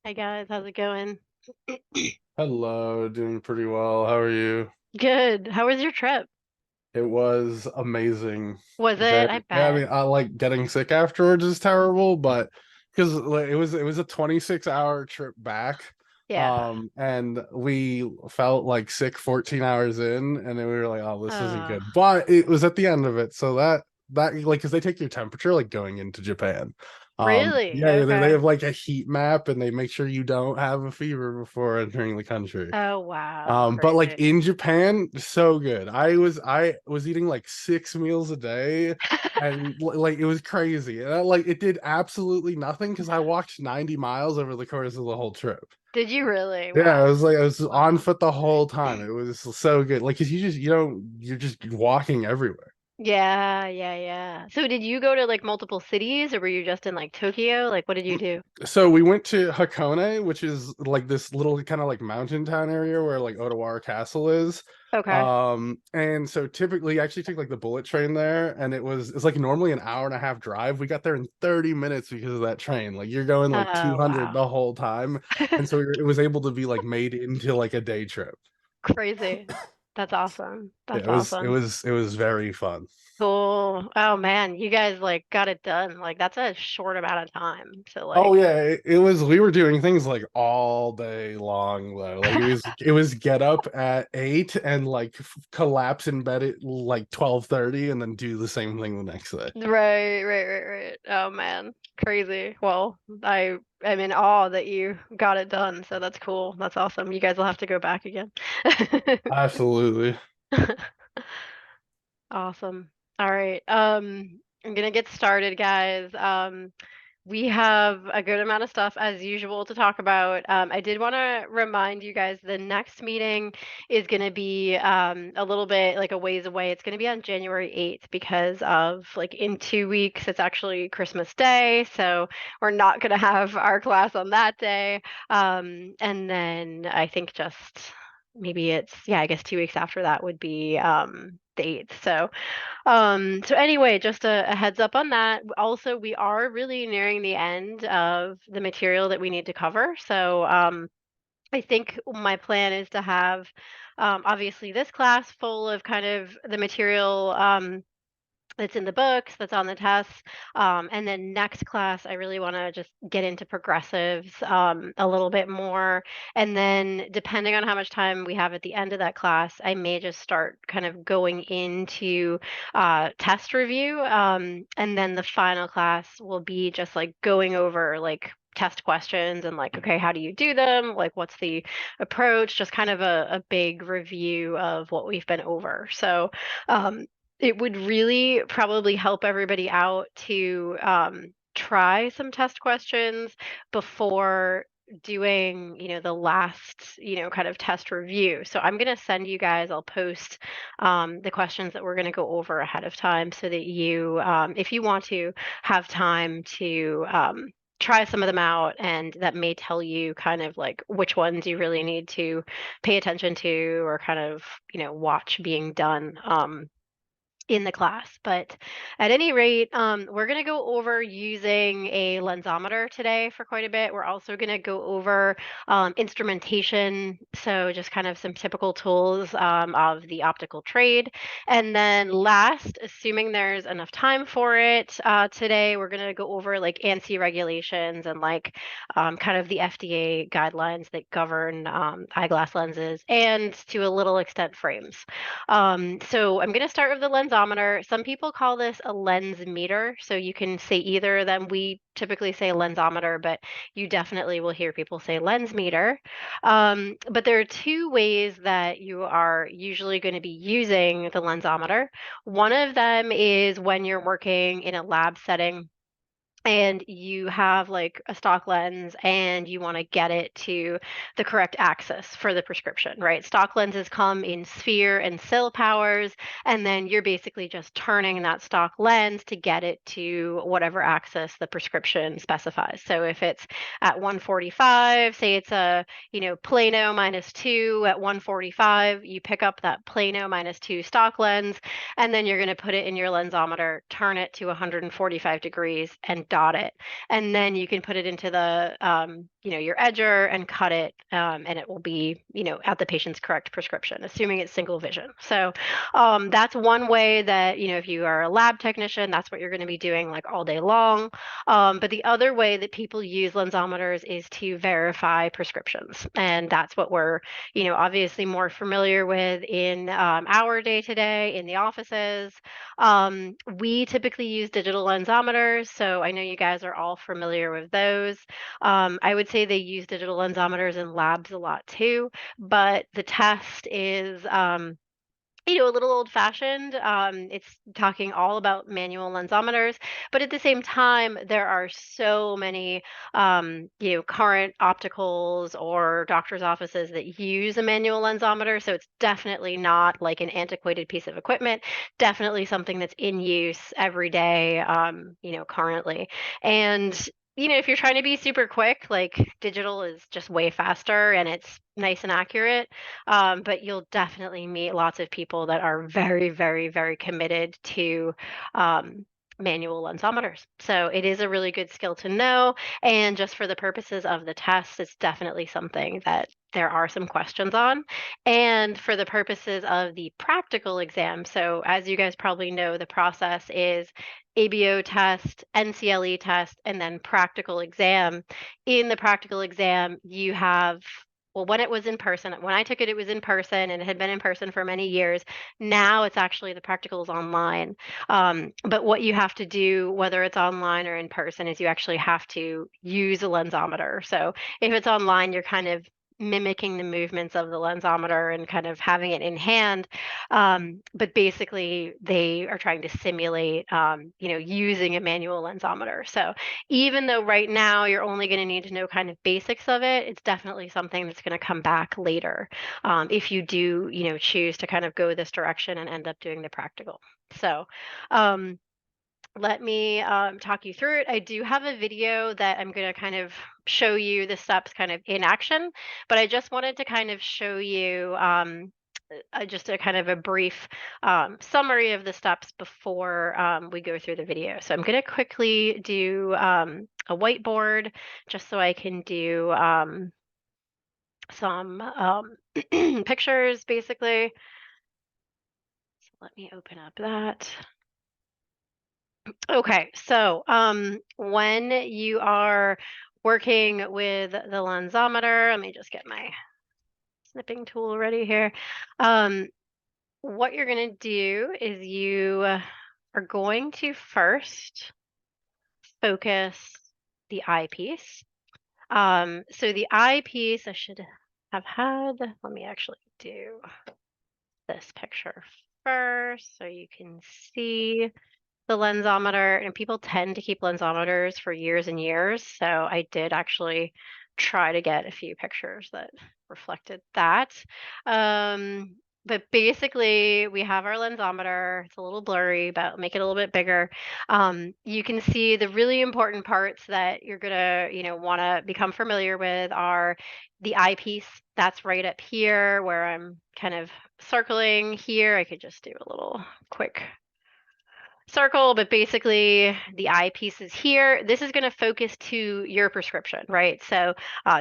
Hi guys, how's it going? Hello, doing pretty well. How are you? Good. How was your trip? It was amazing. Was it? I Very, yeah, I bet. mean, I like getting sick afterwards is terrible, but because like, it was a 26-hour trip back. Yeah. And we felt like sick 14 hours in, and then we were like, oh, this isn't Uh, good. But it was at the end of it, so that like because they take your temperature like going into Japan. really? Yeah, they Okay. have like a heat map and they make sure you don't have a fever before entering the country. Oh wow, But like crazy. in Japan, so good. I was eating like 6 meals a day, and like it was crazy. And like it did absolutely nothing because I walked 90 miles over the course of the whole trip. Did you really? Yeah, Wow. I was on Wow. foot the whole time. It was so good. Like, cause you're just walking everywhere. Yeah, yeah, yeah. So did you go to like multiple cities or were you just in like Tokyo? Like what did you do? So we went to Hakone, which is like this little kind of like mountain town area where like Otawara Castle is. Okay. And so typically you actually take like the bullet train there, and it's like normally an hour and a half drive. We got there in 30 minutes because of that train. Like you're going like Oh 200 wow. the whole time. And so it was able to be like made into like a day trip. Crazy. That's awesome. Yeah, That's it awesome. was it was very fun. Cool. Oh man, you guys like got it done. Like that's a short amount of time. So Oh like yeah, it was we were doing things like all day long though. Like it was get up at 8 and like collapse in bed at like 12:30 and then do the same thing the next day. Right, right, right, right. Oh man, crazy. Well, I am in awe that you got it done. So that's cool. That's awesome. You guys will have to go back again. Absolutely. Awesome. All right. I'm gonna get started, guys. We have a good amount of stuff as usual to talk about. I did want to remind you guys the next meeting is going to be a little bit like a ways away. It's going to be on January 8th because of like in 2 weeks, it's actually Christmas Day. So we're not going to have our class on that day. And then I think just maybe yeah, I guess 2 weeks after that would be the 8th. So anyway, just a heads up on that. Also, we are really nearing the end of the material that we need to cover. So I think my plan is to have obviously this class full of kind of the material that's in the books, that's on the tests. And then next class, I really want to just get into progressives a little bit more. And then, depending on how much time we have at the end of that class, I may just start kind of going into test review. And then the final class will be just like going over like test questions and like, okay, how do you do them? Like, what's the approach? Just kind of a big review of what we've been over. So it would really probably help everybody out to try some test questions before doing, the last, kind of test review. So I'm going to send you guys, I'll post the questions that we're going to go over ahead of time so that you, if you want to, have time to try some of them out, and that may tell you kind of like which ones you really need to pay attention to or kind of, watch being done. In the class. But at any rate, we're going to go over using a lensometer today for quite a bit. We're also going to go over instrumentation, so just kind of some typical tools of the optical trade. And then last, assuming there's enough time for it, today we're going to go over like ANSI regulations and like kind of the FDA guidelines that govern eyeglass lenses and to a little extent frames. So I'm going to start with the lensometer. Some people call this a lens meter. So you can say either of them. We typically say lensometer, but you definitely will hear people say lens meter. But there are two ways that you are usually going to be using the lensometer. One of them is when you're working in a lab setting. and you have like a stock lens and you want to get it to the correct axis for the prescription, right? Stock lenses come in sphere and cell powers, and then you're basically just turning that stock lens to get it to whatever axis the prescription specifies. So if it's at 145, say it's a, plano -2 at 145, you pick up that plano -2 stock lens, and then you're going to put it in your lensometer, turn it to 145 degrees, and dot it. And then you can put it into the, your edger and cut it, and it will be, at the patient's correct prescription, assuming it's single vision. So that's one way that, if you are a lab technician, that's what you're going to be doing like all day long. But the other way that people use lensometers is to verify prescriptions. And that's what we're, obviously more familiar with in our day to day in the offices. We typically use digital lensometers, so I know you guys are all familiar with those. I would say they use digital lensometers in labs a lot too, but the test is a little old fashioned. It's talking all about manual lensometers, but at the same time, there are so many, current opticals or doctor's offices that use a manual lensometer. So it's definitely not like an antiquated piece of equipment, definitely something that's in use every day, currently. And if you're trying to be super quick, like digital is just way faster and it's nice and accurate. But you'll definitely meet lots of people that are very, very, very committed to manual lensometers. So it is a really good skill to know. And just for the purposes of the test, it's definitely something that there are some questions on. And for the purposes of the practical exam, so as you guys probably know, the process is ABO test, NCLE test, and then practical exam. In the practical exam, you have, well, when it was in person, when I took it, it was in person and it had been in person for many years. Now it's actually the practical is online. But what you have to do, whether it's online or in person, is you actually have to use a lensometer. So if it's online, you're kind of mimicking the movements of the lensometer and kind of having it in hand. But basically, they are trying to simulate, using a manual lensometer. So even though right now you're only going to need to know kind of basics of it, it's definitely something that's going to come back later, if you do, choose to kind of go this direction and end up doing the practical. So, um, let me talk you through it. I do have a video that I'm going to kind of show you the steps kind of in action, but I just wanted to kind of show you just a kind of a brief summary of the steps before we go through the video. So I'm going to quickly do a whiteboard just so I can do some pictures basically. So let me open up that. Okay, so when you are working with the lensometer, let me just get my snipping tool ready here. Um, what you're going to do is you are going to first focus the eyepiece. So the eyepiece, I should have had, let me actually do this picture first so you can see the lensometer, and people tend to keep lensometers for years and years. So I did actually try to get a few pictures that reflected that. Um, but basically, we have our lensometer. It's a little blurry, but I'll make it a little bit bigger. You can see the really important parts that you're gonna, want to become familiar with are the eyepiece. That's right up here where I'm kind of circling here. I could just do a little quick circle, but basically the eyepiece is here. This is going to focus to your prescription, right? So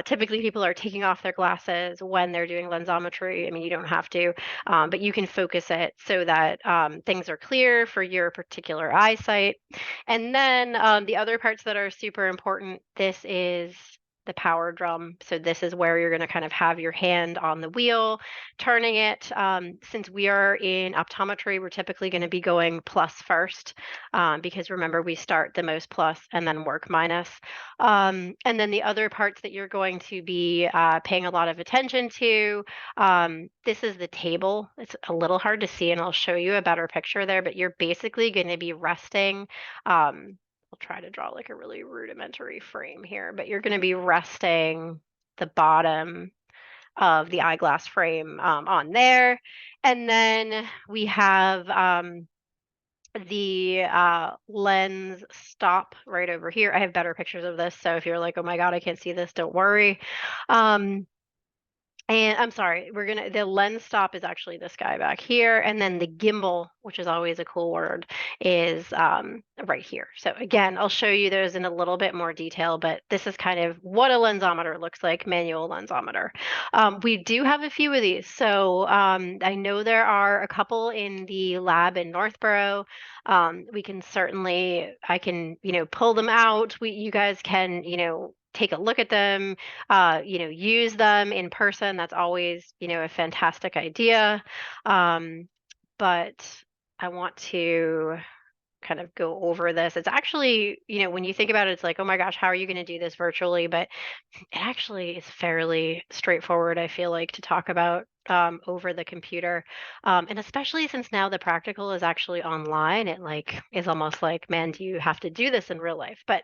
typically people are taking off their glasses when they're doing lensometry. I mean, you don't have to, but you can focus it so that things are clear for your particular eyesight. And then the other parts that are super important, this is the power drum. So this is where you're going to kind of have your hand on the wheel, turning it. Since we are in optometry, we're typically going to be going plus first, because remember, we start the most plus and then work minus. And then the other parts that you're going to be paying a lot of attention to, this is the table. It's a little hard to see, and I'll show you a better picture there, but you're basically going to be resting. I'll try to draw like a really rudimentary frame here, but you're going to be resting the bottom of the eyeglass frame on there. And then we have the lens stop right over here. I have better pictures of this, so if you're like, oh my God, I can't see this, don't worry. Um, and I'm sorry, the lens stop is actually this guy back here, and then the gimbal, which is always a cool word, is right here. So again, I'll show you those in a little bit more detail, but this is kind of what a lensometer looks like, manual lensometer. We do have a few of these. So I know there are a couple in the lab in Northborough. We can certainly, I can, pull them out. You guys can, take a look at them, use them in person. That's always, a fantastic idea. But I want to kind of go over this. It's actually, when you think about it, it's like, oh my gosh, how are you going to do this virtually? But it actually is fairly straightforward, I feel like, to talk about over the computer. And especially since now the practical is actually online, it like is almost like, man, do you have to do this in real life? But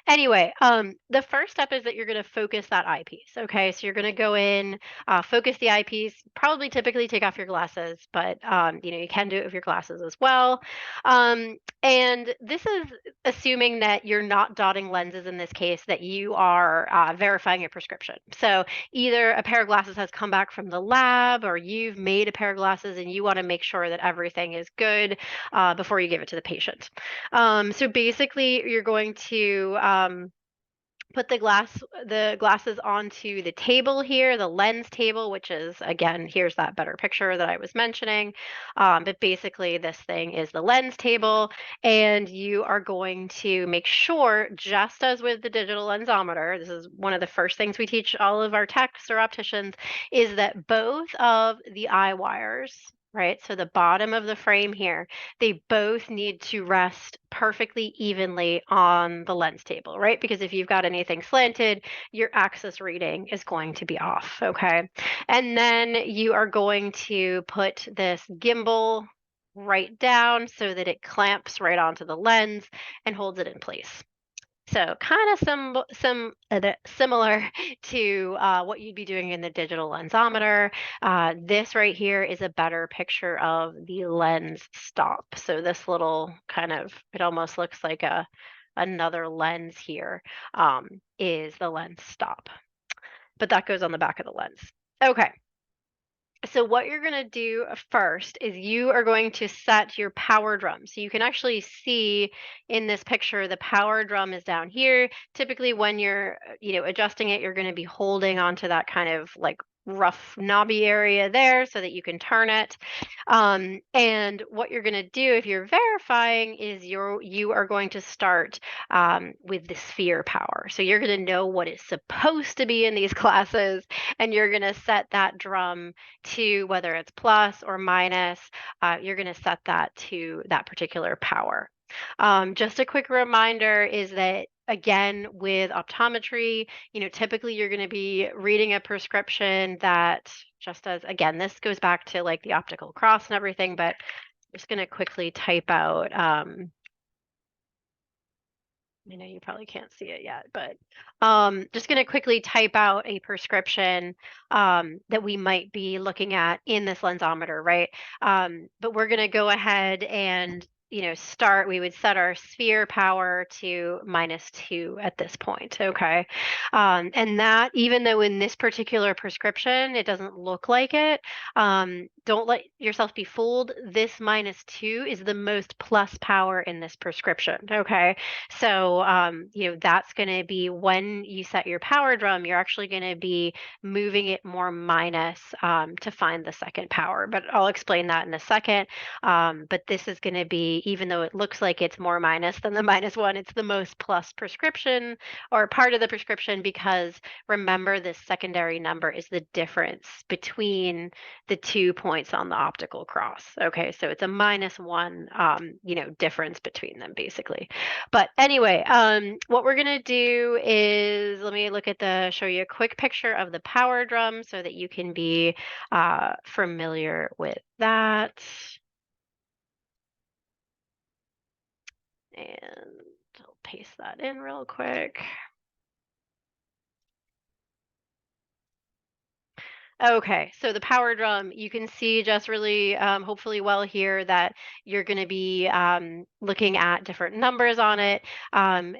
anyway, the first step is that you're going to focus that eyepiece. Okay, so you're going to go in, focus the eyepiece. Probably typically take off your glasses, but you can do it with your glasses as well. And this is assuming that you're not dotting lenses in this case, that you are verifying your prescription. So either a pair of glasses has come back from the lab or you've made a pair of glasses and you want to make sure that everything is good before you give it to the patient. So basically, you're going to put the glasses onto the table here, the lens table, which is, again, here's that better picture that I was mentioning. But basically this thing is the lens table, and you are going to make sure, just as with the digital lensometer, this is one of the first things we teach all of our techs or opticians, is that both of the eye wires, right? So the bottom of the frame here, they both need to rest perfectly evenly on the lens table, right? Because if you've got anything slanted, your axis reading is going to be off, okay? And then you are going to put this gimbal right down so that it clamps right onto the lens and holds it in place. So kind of similar to what you'd be doing in the digital lensometer. This right here is a better picture of the lens stop. So this little kind of, it almost looks like another lens here, is the lens stop. But that goes on the back of the lens. Okay. So what you're going to do first is you are going to set your power drum. So you can actually see in this picture, the power drum is down here. Typically when you're, adjusting it, you're going to be holding onto that kind of like rough knobby area there so that you can turn it. And what you're going to do if you're verifying is you are going to start with the sphere power. So you're going to know what is supposed to be in these classes, and you're going to set that drum to whether it's plus or minus. You're going to set that to that particular power. Just a quick reminder is that, again, with optometry, typically you're going to be reading a prescription that, just as, again, this goes back to like the optical cross and everything, but I'm just going to quickly type out, I know you probably can't see it yet, but just going to quickly type out a prescription that we might be looking at in this lensometer, right? But we're going to go ahead and start. We would set our sphere power to -2 at this point, okay? And that, even though in this particular prescription it doesn't look like it, don't let yourself be fooled. This -2 is the most plus power in this prescription, okay? So, that's going to be when you set your power drum, you're actually going to be moving it more minus to find the second power. But I'll explain that in a second. But this is going to be, even though it looks like it's more minus than the -1, it's the most plus prescription or part of the prescription, because remember, this secondary number is the difference between the 2 points on the optical cross. Okay, so it's a -1, difference between them basically. But anyway, what we're gonna do is, let me show you a quick picture of the power drum so that you can be familiar with that. And paste that in real quick. Okay, so the power drum, you can see just really, hopefully well here that you're going to be looking at different numbers on it.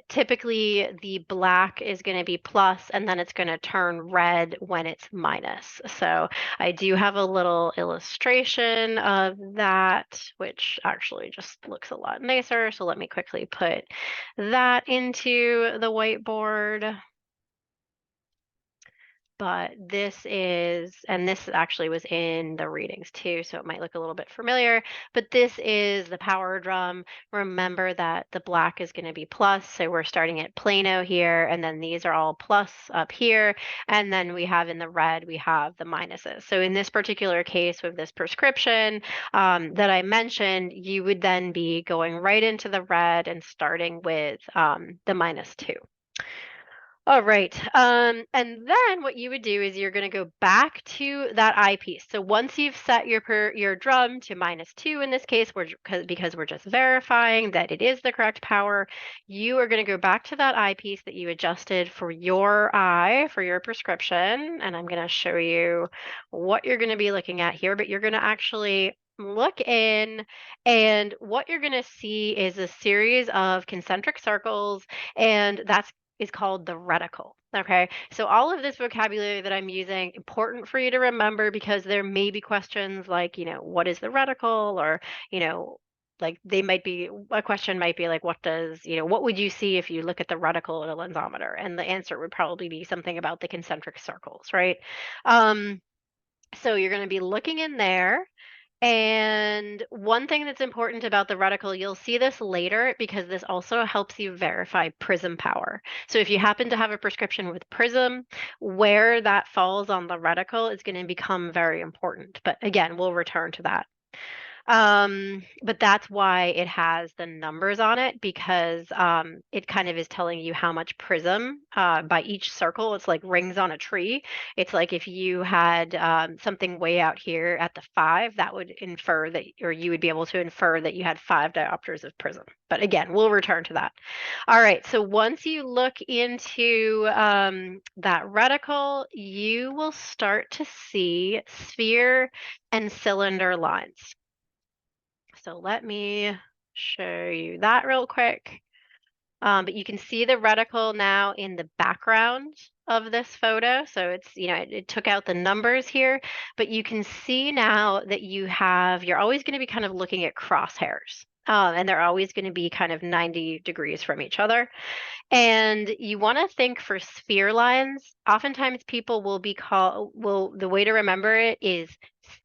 Typically, the black is going to be plus, and then it's going to turn red when it's minus. So I do have a little illustration of that, which actually just looks a lot nicer. So let me quickly put that into the whiteboard. But this is, and this actually was in the readings too, so it might look a little bit familiar, but this is the power drum. Remember that the black is going to be plus, so we're starting at Plano here, and then these are all plus up here, and then we have in the red, we have the minuses. So in this particular case with this prescription that I mentioned, you would then be going right into the red and starting with the -2. All right. And then what you would do is you're going to go back to that eyepiece. So once you've set your drum to -2 in this case, because we're just verifying that it is the correct power, you are going to go back to that eyepiece that you adjusted for your eye for your prescription. And I'm going to show you what you're going to be looking at here, but you're going to actually look in, and what you're going to see is a series of concentric circles, and that's is called the reticle. Okay, so all of this vocabulary that I'm using, important for you to remember because there may be questions like, what is the reticle? Or, you know, like they might be, a question might be like, what would you see if you look at the reticle in a lensometer? And the answer would probably be something about the concentric circles, right? Um, so you're going to be looking in there. And one thing that's important about the reticle, you'll see this later because this also helps you verify prism power. So if you happen to have a prescription with prism, where that falls on the reticle is going to become very important. But again, we'll return to that. But that's why it has the numbers on it, because it kind of is telling you how much prism by each circle. It's like rings on a tree. It's like if you had something way out here at the 5, that would infer that, or you would be able to infer that you had 5 diopters of prism. But again, we'll return to that. All right, so once you look into that reticle, you will start to see sphere and cylinder lines. So let me show you that real quick. But you can see the reticle now in the background of this photo. So it's, it took out the numbers here, but you can see now that you're always going to be kind of looking at crosshairs. And they're always going to be kind of 90 degrees from each other. And you want to think for sphere lines. Oftentimes people the way to remember it is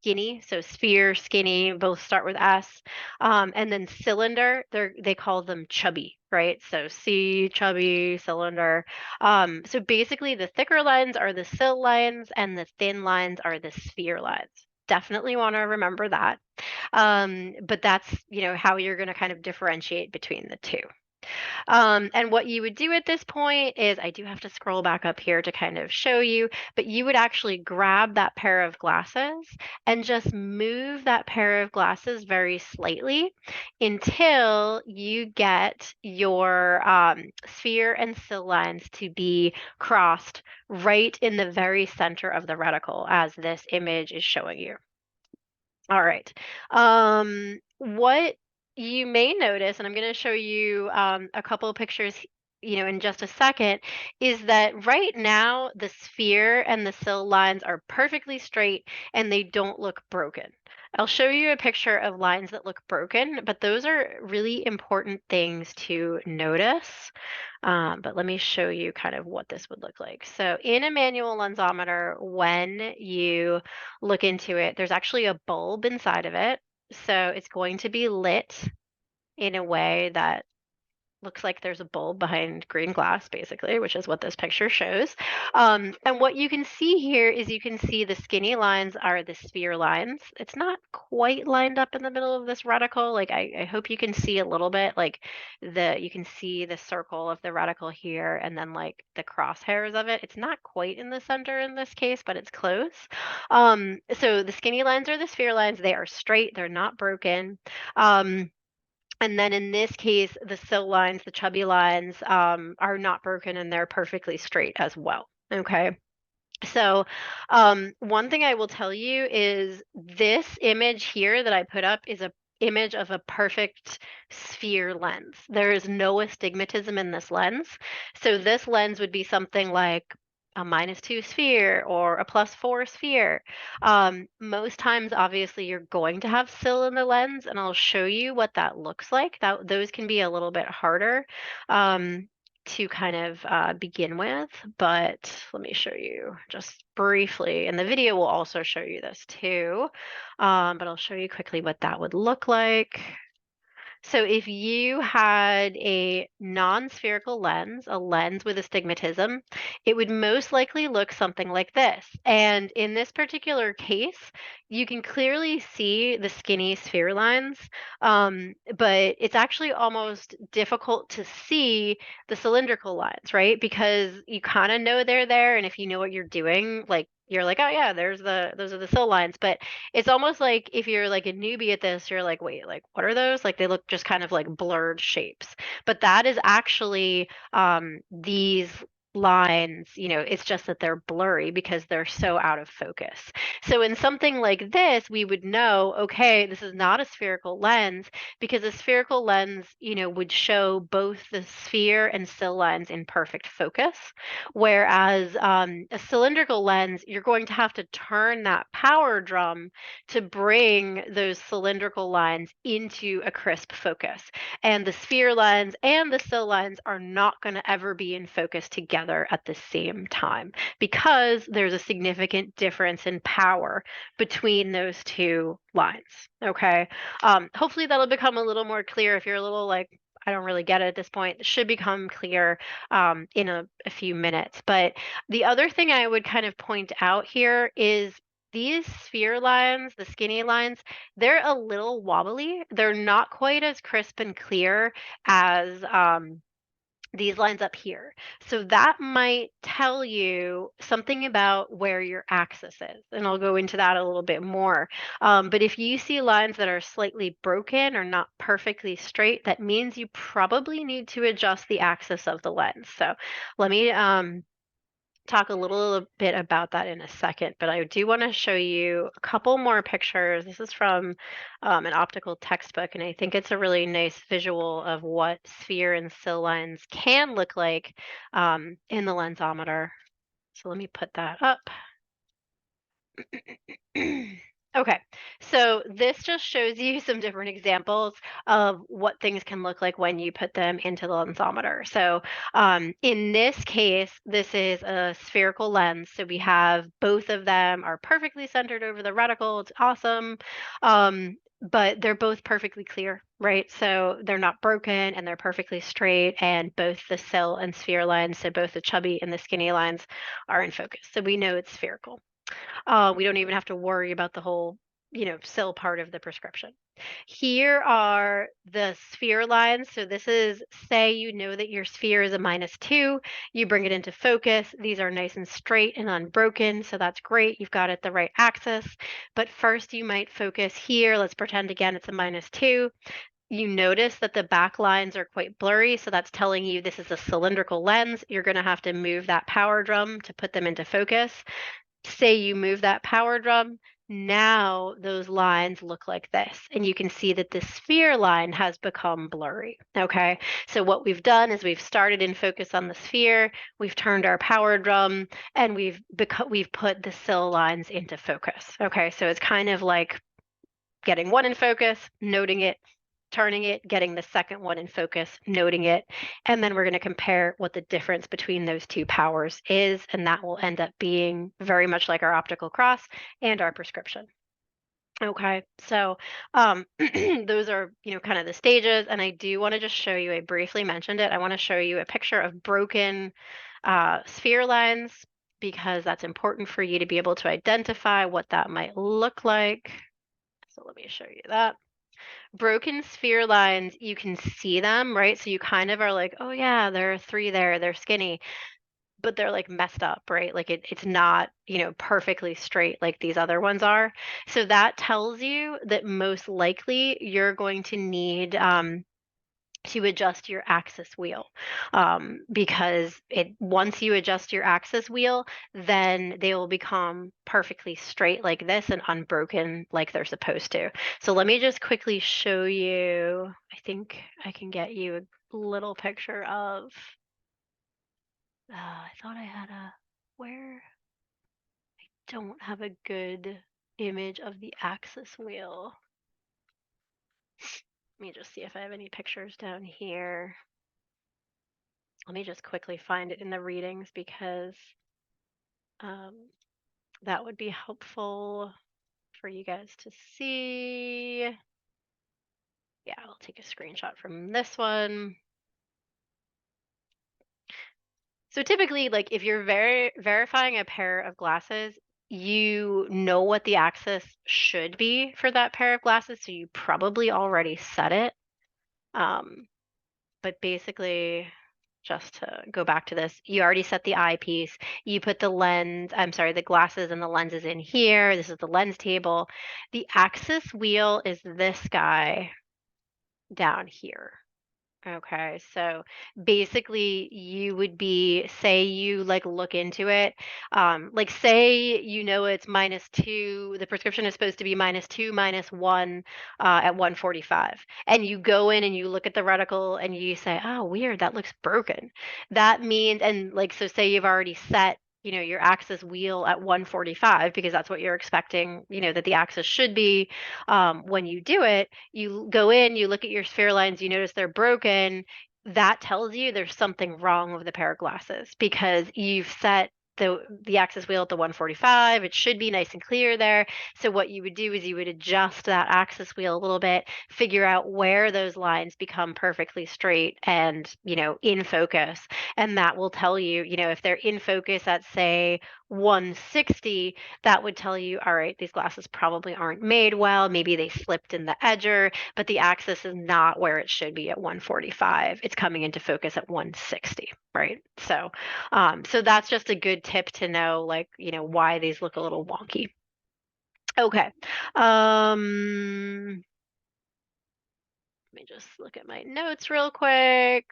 skinny. So sphere, skinny, both start with S. And then cylinder, they call them chubby, right? So C, chubby, cylinder. So basically the thicker lines are the cyl lines and the thin lines are the sphere lines. Definitely want to remember that. But that's, how you're going to kind of differentiate between the two. And what you would do at this point is, I do have to scroll back up here to kind of show you, but you would actually grab that pair of glasses and just move that pair of glasses very slightly until you get your sphere and cyl lines to be crossed right in the very center of the reticle, as this image is showing you. All right. What you may notice, and I'm going to show you a couple of pictures, in just a second, is that right now the sphere and the cyl lines are perfectly straight and they don't look broken. I'll show you a picture of lines that look broken, but those are really important things to notice. But let me show you kind of what this would look like. So in a manual lensometer, when you look into it, there's actually a bulb inside of it. So it's going to be lit in a way that looks like there's a bulb behind green glass, basically, which is what this picture shows. And what you can see here is you can see the skinny lines are the sphere lines. It's not quite lined up in the middle of this reticle. Like I hope you can see a little bit, like you can see the circle of the reticle here and then like the crosshairs of it. It's not quite in the center in this case, but it's close. So the skinny lines are the sphere lines. They are straight. They're not broken. And then in this case, the sill lines, the chubby lines, are not broken and they're perfectly straight as well. Okay. So, one thing I will tell you is this image here that I put up is a image of a perfect sphere lens. There is no astigmatism in this lens. So this lens would be something like a -2 sphere or a +4 sphere. Most times, obviously, you're going to have sill in the lens, and I'll show you what that looks like. Those can be a little bit harder. To kind of begin with, but let me show you just briefly. And the video will also show you this too, but I'll show you quickly what that would look like. So if you had a non-spherical lens, a lens with astigmatism, it would most likely look something like this. And in this particular case, you can clearly see the skinny sphere lines, but it's actually almost difficult to see the cylindrical lines, right? Because you kind of know they're there, and if you know what you're doing, like you're like, oh yeah, those are the sill lines. But it's almost like if you're like a newbie at this, you're like, wait, like what are those? Like they look just kind of like blurred shapes. But that is actually these lines, it's just that they're blurry because they're so out of focus. So in something like this, we would know, okay, this is not a spherical lens because a spherical lens, would show both the sphere and sill lines in perfect focus. Whereas a cylindrical lens, you're going to have to turn that power drum to bring those cylindrical lines into a crisp focus. And the sphere lines and the sill lines are not going to ever be in focus together at the same time because there's a significant difference in power between those two lines. Okay. Hopefully that'll become a little more clear if you're a little like, I don't really get it at this point. It should become clear in a few minutes. But the other thing I would kind of point out here is these sphere lines, the skinny lines, they're a little wobbly. They're not quite as crisp and clear as these lines up here. So that might tell you something about where your axis is. And I'll go into that a little bit more. But if you see lines that are slightly broken or not perfectly straight, that means you probably need to adjust the axis of the lens. So let me talk a little bit about that in a second, but I do want to show you a couple more pictures. This is from an optical textbook, and I think it's a really nice visual of what sphere and sill lines can look like in the lensometer. So let me put that up. Okay, so this just shows you some different examples of what things can look like when you put them into the lensometer. So in this case, this is a spherical lens. So we have both of them are perfectly centered over the reticle. It's awesome. But they're both perfectly clear, right? So they're not broken and they're perfectly straight. And both the sill and sphere lines, so both the chubby and the skinny lines, are in focus. So we know it's spherical. We don't even have to worry about the whole, sill part of the prescription. Here are the sphere lines. So this is, say you know that your sphere is a -2, you bring it into focus. These are nice and straight and unbroken, so that's great. You've got it the right axis. But first you might focus here. Let's pretend again it's a -2. You notice that the back lines are quite blurry, so that's telling you this is a cylindrical lens. You're going to have to move that power drum to put them into focus. Say you move that power drum, now those lines look like this. And you can see that the sphere line has become blurry. Okay. So what we've done is we've started in focus on the sphere, we've turned our power drum, and we've put the sill lines into focus. Okay. So it's kind of like getting one in focus, noting it, turning it, getting the second one in focus, noting it, and then we're going to compare what the difference between those two powers is, and that will end up being very much like our optical cross and our prescription. Okay, so those are, kind of the stages, and I do want to just show you, I briefly mentioned it, I want to show you a picture of broken sphere lines because that's important for you to be able to identify what that might look like. So let me show you that. Broken sphere lines, you can see them, right? So you kind of are like, oh yeah, there are three there, they're skinny. but they're like messed up, right? Like it's not, perfectly straight like these other ones are. So that tells you that most likely you're going to need to adjust your axis wheel, because it once you adjust your axis wheel, then they will become perfectly straight like this and unbroken like they're supposed to. So let me just quickly show you. I think I can get you a little picture of. I thought I had a where don't have a good image of the axis wheel. Let me just see if I have any pictures down here. Let me just quickly find it in the readings because um, that would be helpful for you guys to see. Yeah, I'll take a screenshot from this one. So typically, like if you're verifying a pair of glasses, you know what the axis should be for that pair of glasses, so you probably already set it. But basically, just to go back to this, you already set the eyepiece. You put the lens, I'm sorry, the glasses and the lenses in here. This is the lens table. The axis wheel is this guy down here. Okay, so basically you would be, say you like look into it, like say it's -2, the prescription is supposed to be -2, -1 at 145, and you go in and you look at the reticle and you say, oh, weird, that looks broken. That means, and like, so say you've already set your axis wheel at 145 because that's what you're expecting, that the axis should be when you do it. You go in, you look at your sphere lines, you notice they're broken. That tells you there's something wrong with the pair of glasses because you've set the axis wheel at the 145. It should be nice and clear there. So what you would do is you would adjust that axis wheel a little bit, figure out where those lines become perfectly straight and, in focus. And that will tell you, if they're in focus at say 160, that would tell you, all right, these glasses probably aren't made well. Maybe they slipped in the edger, but the axis is not where it should be at 145. It's coming into focus at 160, right? So that's just a good tip to know, like, why these look a little wonky. Okay. Let me just look at my notes real quick.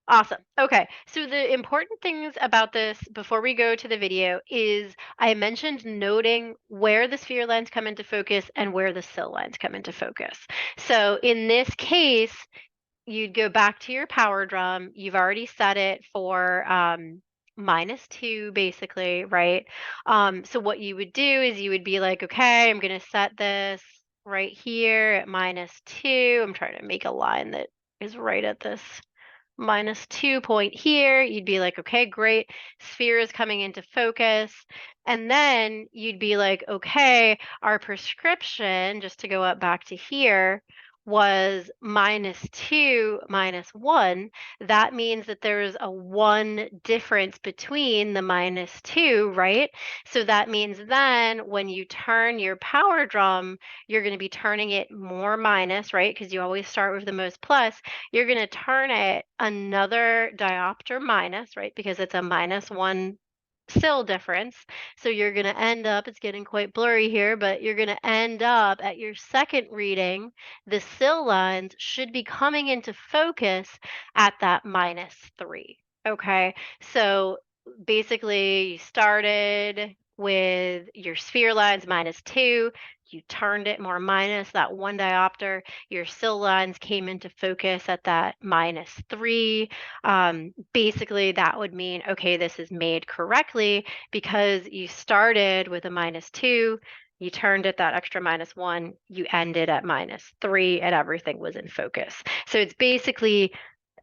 Awesome. Okay. So the important things about this before we go to the video is I mentioned noting where the sphere lines come into focus and where the sill lines come into focus. So in this case, you'd go back to your power drum. You've already set it for -2 basically, right? So what you would do is you would be like, okay, I'm going to set this right here at -2. I'm trying to make a line that is right at this -2 point here. You'd be like, okay, great. Sphere is coming into focus. And then you'd be like, okay, our prescription, just to go up back to here, was -2, -1. That means that there's a 1 difference between the -2, right? So that means then when you turn your power drum, you're going to be turning it more minus, right? Because you always start with the most plus. You're going to turn it another diopter minus, right? Because it's a -1 sill difference. So you're going to end up, it's getting quite blurry here, but you're going to end up at your second reading, the sill lines should be coming into focus at that -3. Okay. So basically, you started with your sphere lines -2. You turned it more minus that 1 diopter. Your sill lines came into focus at that -3. Basically, that would mean, okay, this is made correctly because you started with a -2, you turned it that extra -1, you ended at -3, and everything was in focus. So it's basically,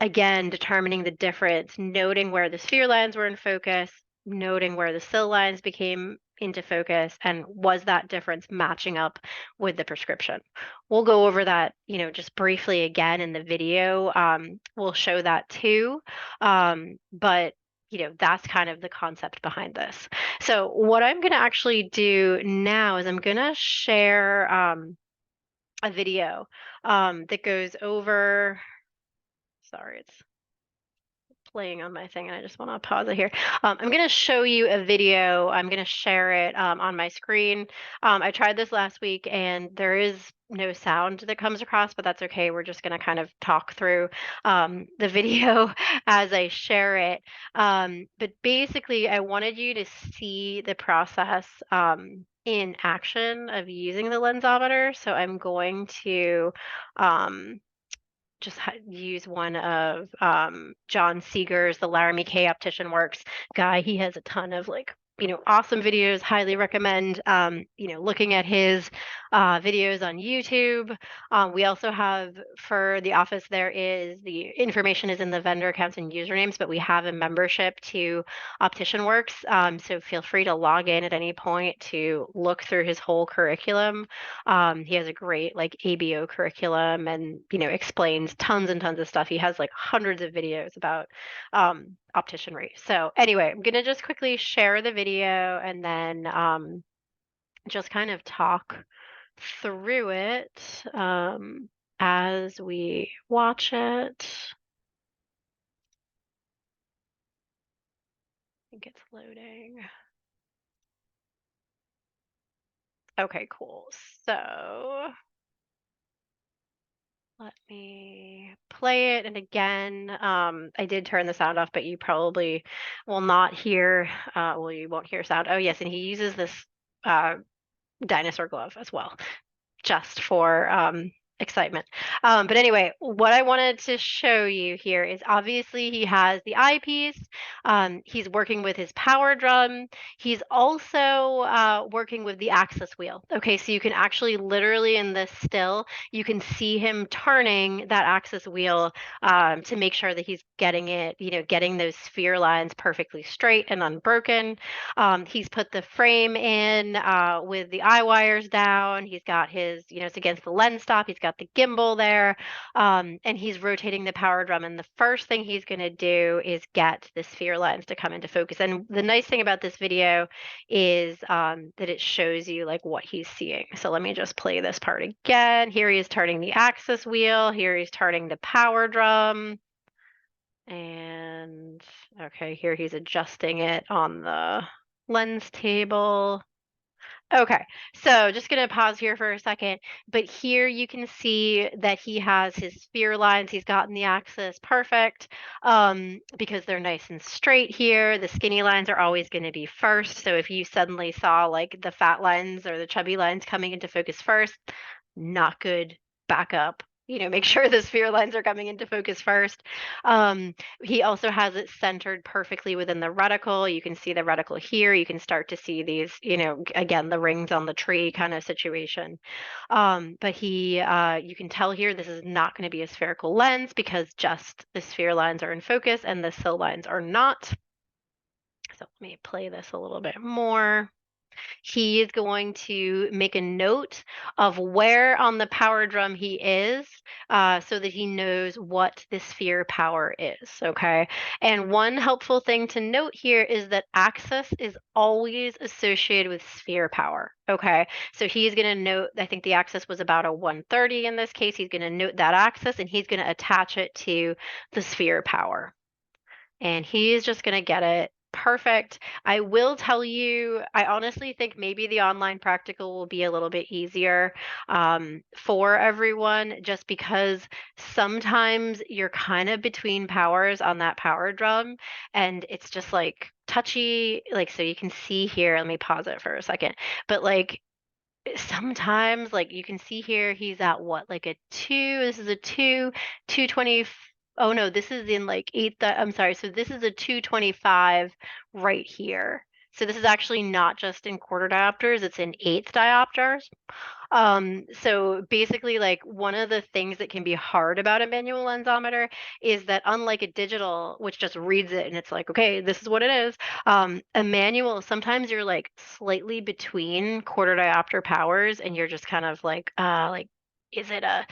again, determining the difference, noting where the sphere lines were in focus, noting where the sill lines became into focus, and was that difference matching up with the prescription. We'll go over that, just briefly again in the video. We'll show that too. But that's kind of the concept behind this. So what I'm going to actually do now is I'm going to share a video that goes over, sorry, it's playing on my thing and I just want to pause it here. I'm going to show you a video. I'm going to share it on my screen. I tried this last week and there is no sound that comes across, but that's okay. We're just going to kind of talk through the video as I share it. But basically, I wanted you to see the process in action of using the lensometer. So I'm going to um, just use one of John Seeger's The Laramie K Optician Works guy. He has a ton of like, awesome videos. Highly recommend, looking at his videos on YouTube. We also have for the office, the information is in the vendor accounts and usernames, but we have a membership to Optician Works. So feel free to log in at any point to look through his whole curriculum. He has a great like ABO curriculum and, explains tons and tons of stuff. He has like hundreds of videos about opticianry. So anyway, I'm going to just quickly share the video and then just kind of talk through it as we watch it. I think it's loading. Okay, cool. So let me play it. And again, I did turn the sound off, but you probably will not hear, you won't hear sound. Oh, yes, and he uses this uh, dinosaur glove as well, just for excitement. But anyway, what I wanted to show you here is obviously he has the eyepiece. He's working with his power drum. He's also working with the axis wheel. Okay, so you can actually literally in this still, you can see him turning that axis wheel to make sure that he's getting it, getting those sphere lines perfectly straight and unbroken. He's put the frame in with the eye wires down. He's got his, it's against the lens stop. He's got the gimbal there, and he's rotating the power drum. And the first thing he's going to do is get the sphere lines to come into focus. And the nice thing about this video is that it shows you like what he's seeing. So let me just play this part again. Here he is turning the axis wheel. Here he's turning the power drum. And okay, here he's adjusting it on the lens table. Okay, so just gonna pause here for a second, but here you can see that he has his sphere lines. He's gotten the axis perfect because they're nice and straight here. The skinny lines are always going to be first. So if you suddenly saw like the fat lines or the chubby lines coming into focus first, not good. Back up. Make sure the sphere lines are coming into focus first. He also has it centered perfectly within the reticle. You can see the reticle here. You can start to see these, again, the rings on the tree kind of situation. But you can tell here, this is not going to be a spherical lens because just the sphere lines are in focus and the sill lines are not. So let me play this a little bit more. He is going to make a note of where on the power drum he is so that he knows what the sphere power is, okay? And one helpful thing to note here is that axis is always associated with sphere power, okay? So he's going to note, I think the axis was about a 130 in this case. He's going to note that axis and he's going to attach it to the sphere power. And he's just going to get it perfect. I will tell you, I honestly think maybe the online practical will be a little bit easier for everyone just because sometimes you're kind of between powers on that power drum and it's just like touchy. Like, so you can see here, let me pause it for a second, but like sometimes like you can see here he's at what, like a 2, this is a 220. Oh no, this is in like I'm sorry, so this is a 225 right here. So this is actually not just in quarter diopters, it's in eighth diopters. So basically, like one of the things that can be hard about a manual lensometer is that unlike a digital, which just reads it and it's like, okay, this is what it is, a manual, sometimes you're like slightly between quarter diopter powers and you're just kind of like is it a,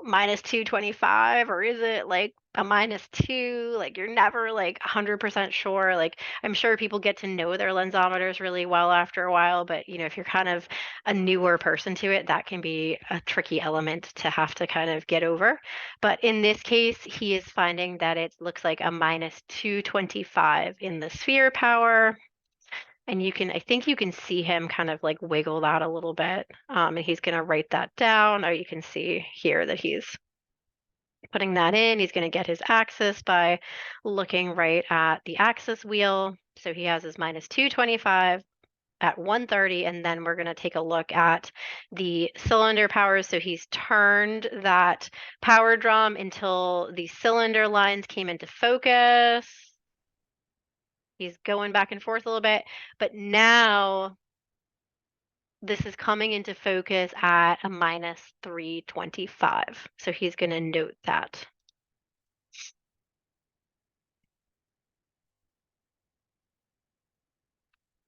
minus 225 or is it like a minus 2? Like you're never like 100% sure. Like I'm sure people get to know their lensometers really well after a while, but if you're kind of a newer person to it, that can be a tricky element to have to kind of get over. But in this case, he is finding that it looks like a minus 225 in the sphere power. And I think you can see him kind of like wiggle that a little bit. And he's going to write that down, or you can see here that he's putting that in. He's going to get his axis by looking right at the axis wheel. So he has his minus 225 at 130, and then we're going to take a look at the cylinder power. So he's turned that power drum until the cylinder lines came into focus. He's going back and forth a little bit, but now this is coming into focus at a minus 325. So he's going to note that.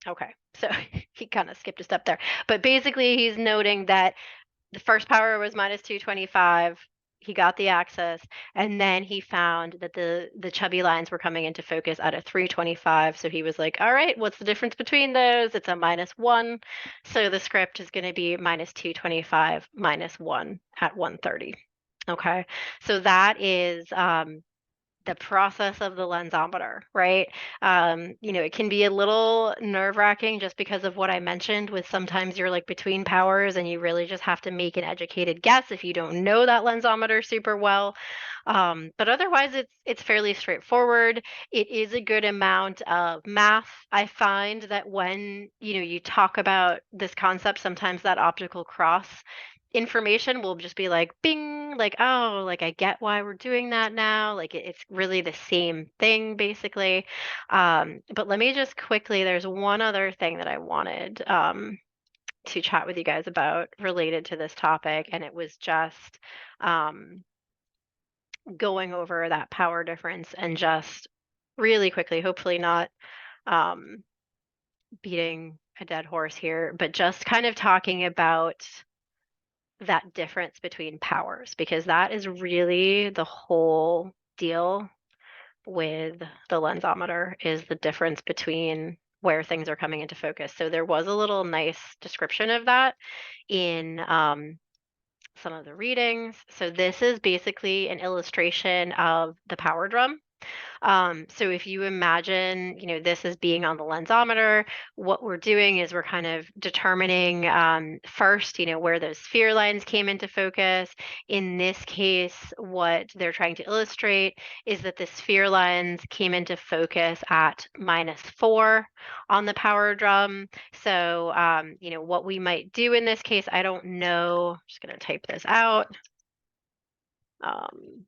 Okay, so he kind of skipped a step there. But basically, he's noting that the first power was minus 225. He got the axis, and then he found that the chubby lines were coming into focus at a 325. So he was like, all right, what's the difference between those? It's a minus 1. So the script is going to be minus 225 minus 1 at 130. Okay, so that is the process of the lensometer, right? It can be a little nerve-wracking just because of what I mentioned with sometimes you're like between powers and you really just have to make an educated guess if you don't know that lensometer super well. But otherwise it's fairly straightforward. It is a good amount of math. I find that when, you talk about this concept, sometimes that optical cross information will just be like bing, like, oh, like I get why we're doing that now, like it's really the same thing basically. But let me just quickly, there's one other thing that I wanted to chat with you guys about related to this topic, and it was just um, going over that power difference and just really quickly, hopefully not um, beating a dead horse here, but just kind of talking about that difference between powers, because that is really the whole deal with the lensometer, is the difference between where things are coming into focus. So there was a little nice description of that in some of the readings. So this is basically an illustration of the power drum. So if you imagine, this as being on the lensometer, what we're doing is we're kind of determining first, where those sphere lines came into focus. In this case, what they're trying to illustrate is that the sphere lines came into focus at -4 on the power drum. So, what we might do in this case, I don't know. I'm just going to type this out. Um,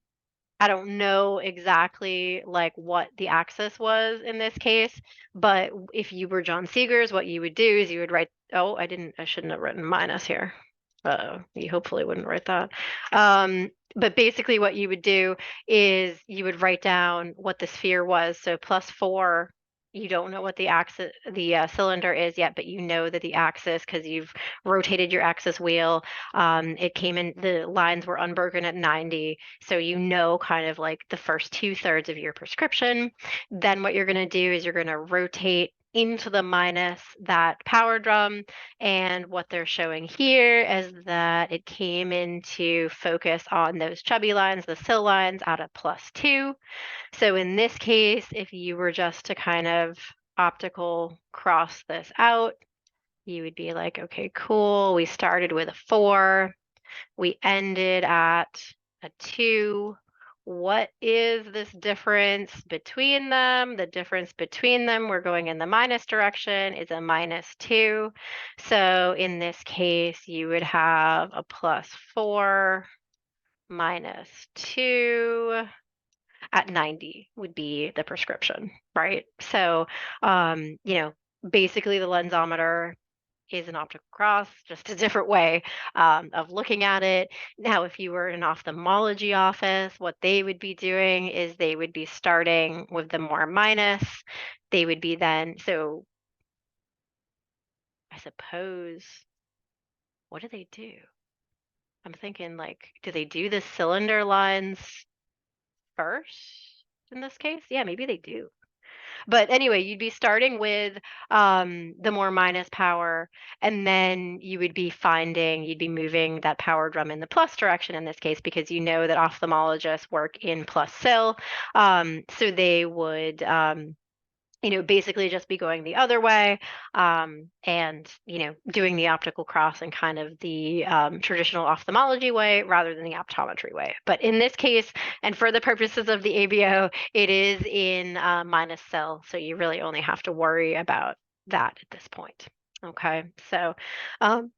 I don't know exactly like what the axis was in this case, but if you were John Seegers, what you would do is you would write, oh, I shouldn't have written minus here. You hopefully wouldn't write that. But basically what you would do is you would write down what the sphere was. So +4, you don't know what the axis, the cylinder is yet, but you know that the axis, because you've rotated your axis wheel, it came in, the lines were unbroken at 90. So you know kind of like the first 2/3 of your prescription. Then what you're going to do is you're going to rotate into the minus that power drum. And what they're showing here is that it came into focus on those chubby lines, the sill lines, at a +2. So in this case, if you were just to kind of optical cross this out, you would be like, okay, cool. We started with a 4. We ended at a 2. What is this difference between them? The difference between them, we're going in the minus direction, is a -2. So in this case, you would have a +4 -2 at 90 would be the prescription, right? So, basically the lensometer is an optical cross, just a different way of looking at it. Now, if you were in an ophthalmology office, what they would be doing is they would be starting with the more minus. They would be then, so I suppose, what do they do? I'm thinking like, do they do the cylinder lines first in this case? Yeah, maybe they do. But anyway, you'd be starting with the more minus power, and then you'd be moving that power drum in the plus direction in this case, because you know that ophthalmologists work in plus sil. So they would, basically just be going the other way, and, doing the optical cross in kind of the traditional ophthalmology way rather than the optometry way. But in this case, and for the purposes of the ABO, it is in minus cell. So you really only have to worry about that at this point. Okay. So, um,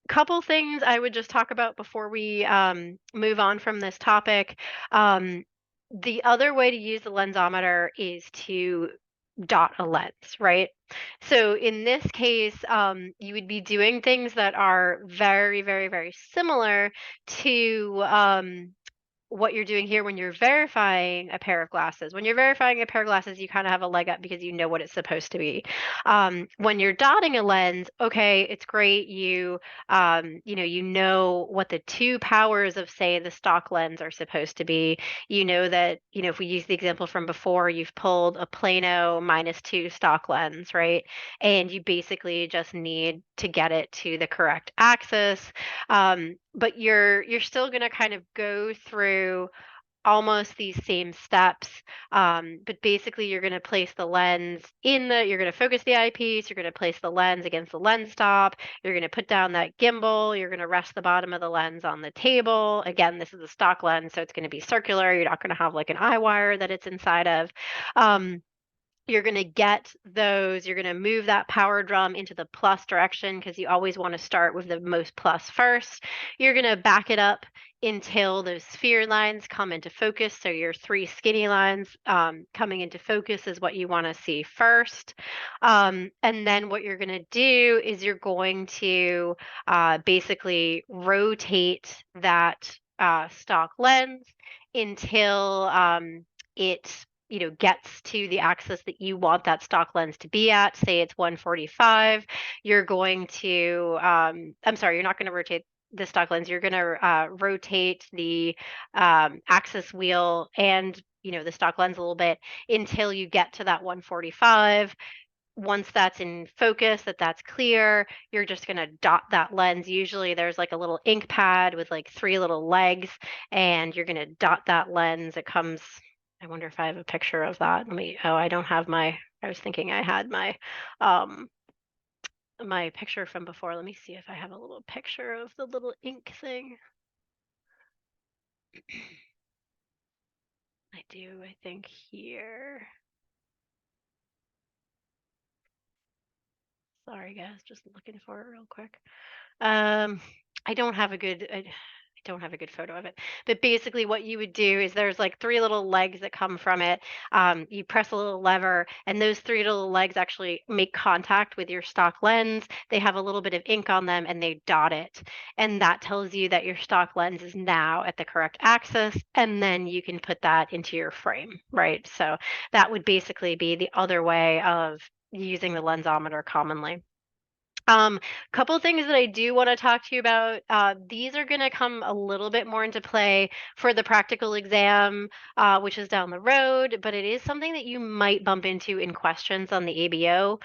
couple things I would just talk about before we move on from this topic. Um, the other way to use the lensometer is to dot a lens, right? So in this case, you would be doing things that are very, very, very similar to what you're doing here when you're verifying a pair of glasses. When you're verifying a pair of glasses, you kind of have a leg up because you know what it's supposed to be. When you're dotting a lens, okay, it's great. You know what the two powers of, say, the stock lens are supposed to be. You know that, if we use the example from before, you've pulled a plano -2 stock lens, right? And you basically just need to get it to the correct axis. But you're still going to kind of go through almost these same steps. But basically, you're going to place the lens you're going to focus the eyepiece, you're going to place the lens against the lens stop, you're going to put down that gimbal, you're going to rest the bottom of the lens on the table. Again, this is a stock lens, so it's going to be circular. You're not going to have like an eye wire that it's inside of. Um, you're going to you're going to move that power drum into the plus direction because you always want to start with the most plus first. You're going to back it up until those sphere lines come into focus. So your three skinny lines coming into focus is what you want to see first. And then what you're going to do is you're going to basically rotate that stock lens until it gets to the axis that you want that stock lens to be at. Say it's 145. You're going to, I'm sorry, you're not going to rotate the stock lens. You're going to rotate the axis wheel and the stock lens a little bit until you get to that 145. Once that's in focus, that's clear, you're just going to dot that lens. Usually there's like a little ink pad with like three little legs, and you're going to dot that lens. It comes, I wonder if I have a picture of that. I don't have I was thinking I had um, my picture from before. Let me see if I have a little picture of the little ink thing. I do, I think here. Sorry guys, just looking for it real quick. Um, I don't have a good I don't have a good photo of it. But basically what you would do is there's like three little legs that come from it. You press a little lever, and those three little legs actually make contact with your stock lens. They have a little bit of ink on them and they dot it. And that tells you that your stock lens is now at the correct axis, and then you can put that into your frame, right? So that would basically be the other way of using the lensometer commonly. Couple things that I do want to talk to you about. These are going to come a little bit more into play for the practical exam, which is down the road, but it is something that you might bump into in questions on the ABO.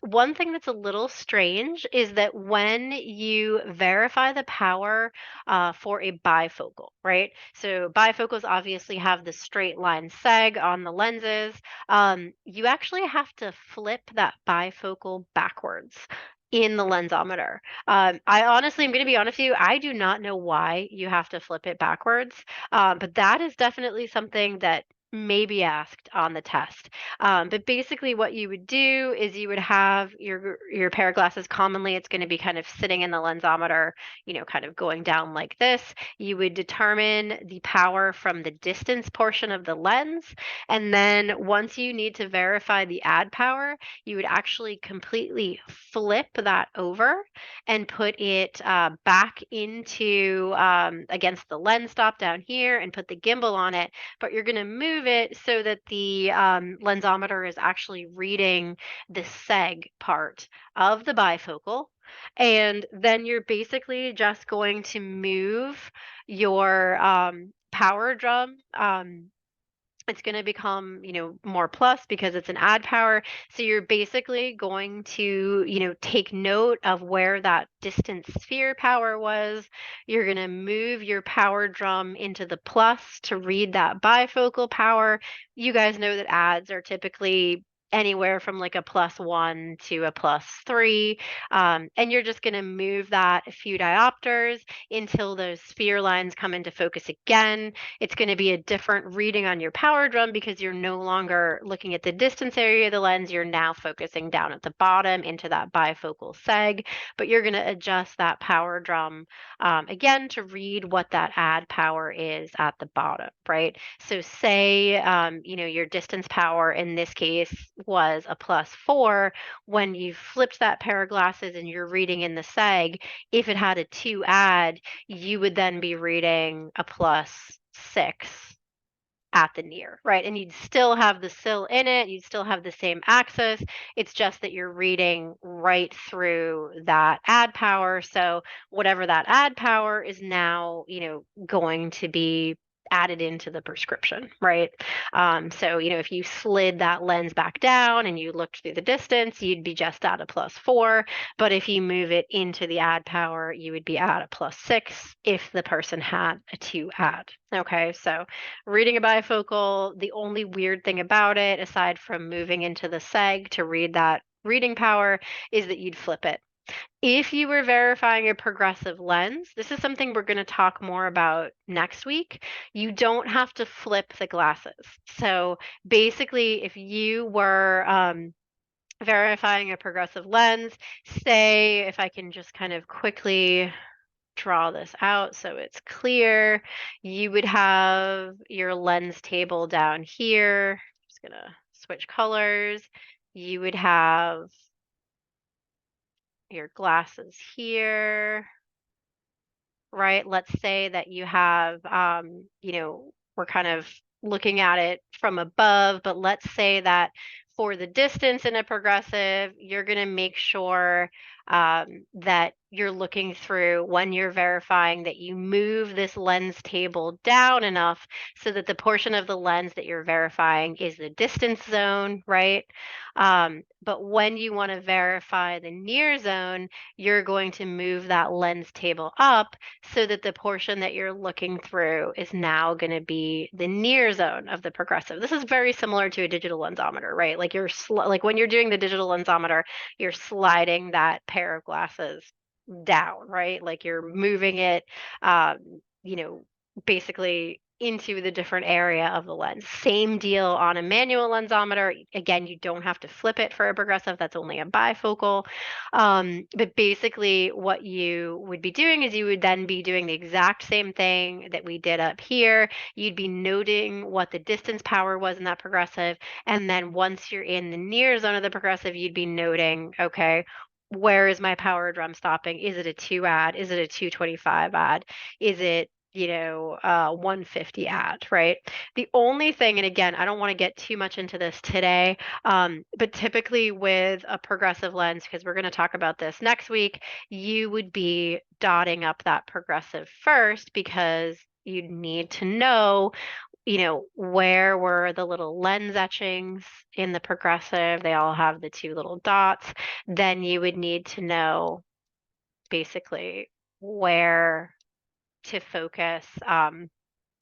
One thing that's a little strange is that when you verify the power for a bifocal, right? So bifocals obviously have the straight line seg on the lenses. You actually have to flip that bifocal backwards in the lensometer. I honestly, I'm going to be honest with you, I do not know why you have to flip it backwards, but that is definitely something that may be asked on the test. But basically what you would do is you would have your pair of glasses. Commonly it's going to be kind of sitting in the lensometer, kind of going down like this. You would determine the power from the distance portion of the lens, and then once you need to verify the add power, you would actually completely flip that over and put it back into against the lens stop down here and put the gimbal on it. But you're going to move it so that the lensometer is actually reading the seg part of the bifocal. And then you're basically just going to move your power drum. It's going to become, more plus because it's an add power. So you're basically going to, take note of where that distant sphere power was. You're going to move your power drum into the plus to read that bifocal power. You guys know that adds are typically anywhere from like a +1 to a +3. And you're just going to move that a few diopters until those sphere lines come into focus again. It's going to be a different reading on your power drum because you're no longer looking at the distance area of the lens. You're now focusing down at the bottom into that bifocal seg, but you're going to adjust that power drum again to read what that add power is at the bottom, right? So say, your distance power in this case was a +4. When you flipped that pair of glasses and you're reading in the seg, if it had a 2 add, you would then be reading a +6 at the near, right? And you'd still have the sill in it, you'd still have the same axis. It's just that you're reading right through that add power. So whatever that add power is now, going to be added into the prescription, right? So, if you slid that lens back down and you looked through the distance, you'd be just at a +4. But if you move it into the add power, you would be at a +6 if the person had a 2 add. Okay, so reading a bifocal, the only weird thing about it, aside from moving into the seg to read that reading power, is that you'd flip it. If you were verifying a progressive lens, this is something we're going to talk more about next week. You don't have to flip the glasses. So basically, if you were verifying a progressive lens, say, if I can just kind of quickly draw this out so it's clear. You would have your lens table down here. Just gonna switch colors. You would have your glasses here, right? Let's say that you have, we're kind of looking at it from above, but let's say that for the distance in a progressive, you're going to make sure that you're looking through when you're verifying that you move this lens table down enough so that the portion of the lens that you're verifying is the distance zone, right? But when you want to verify the near zone, you're going to move that lens table up so that the portion that you're looking through is now going to be the near zone of the progressive. This is very similar to a digital lensometer, right? Like like when you're doing the digital lensometer, you're sliding that pair of glasses down, right? Like you're moving it, you know, basically into the different area of the lens. Same deal on a manual lensometer. Again, you don't have to flip it for a progressive. That's only a bifocal. But basically, what you would be doing is you would then be doing the exact same thing that we did up here. You'd be noting what the distance power was in that progressive. And then once you're in the near zone of the progressive, you'd be noting, okay, where is my power drum stopping? Is it a 2 add? Is it a 225 add? Is it 150 add, right? The only thing, and again, I don't want to get too much into this today, but typically with a progressive lens, because we're going to talk about this next week, you would be dotting up that progressive first because you'd need to know, where were the little lens etchings in the progressive. They all have the two little dots. Then you would need to know basically where to focus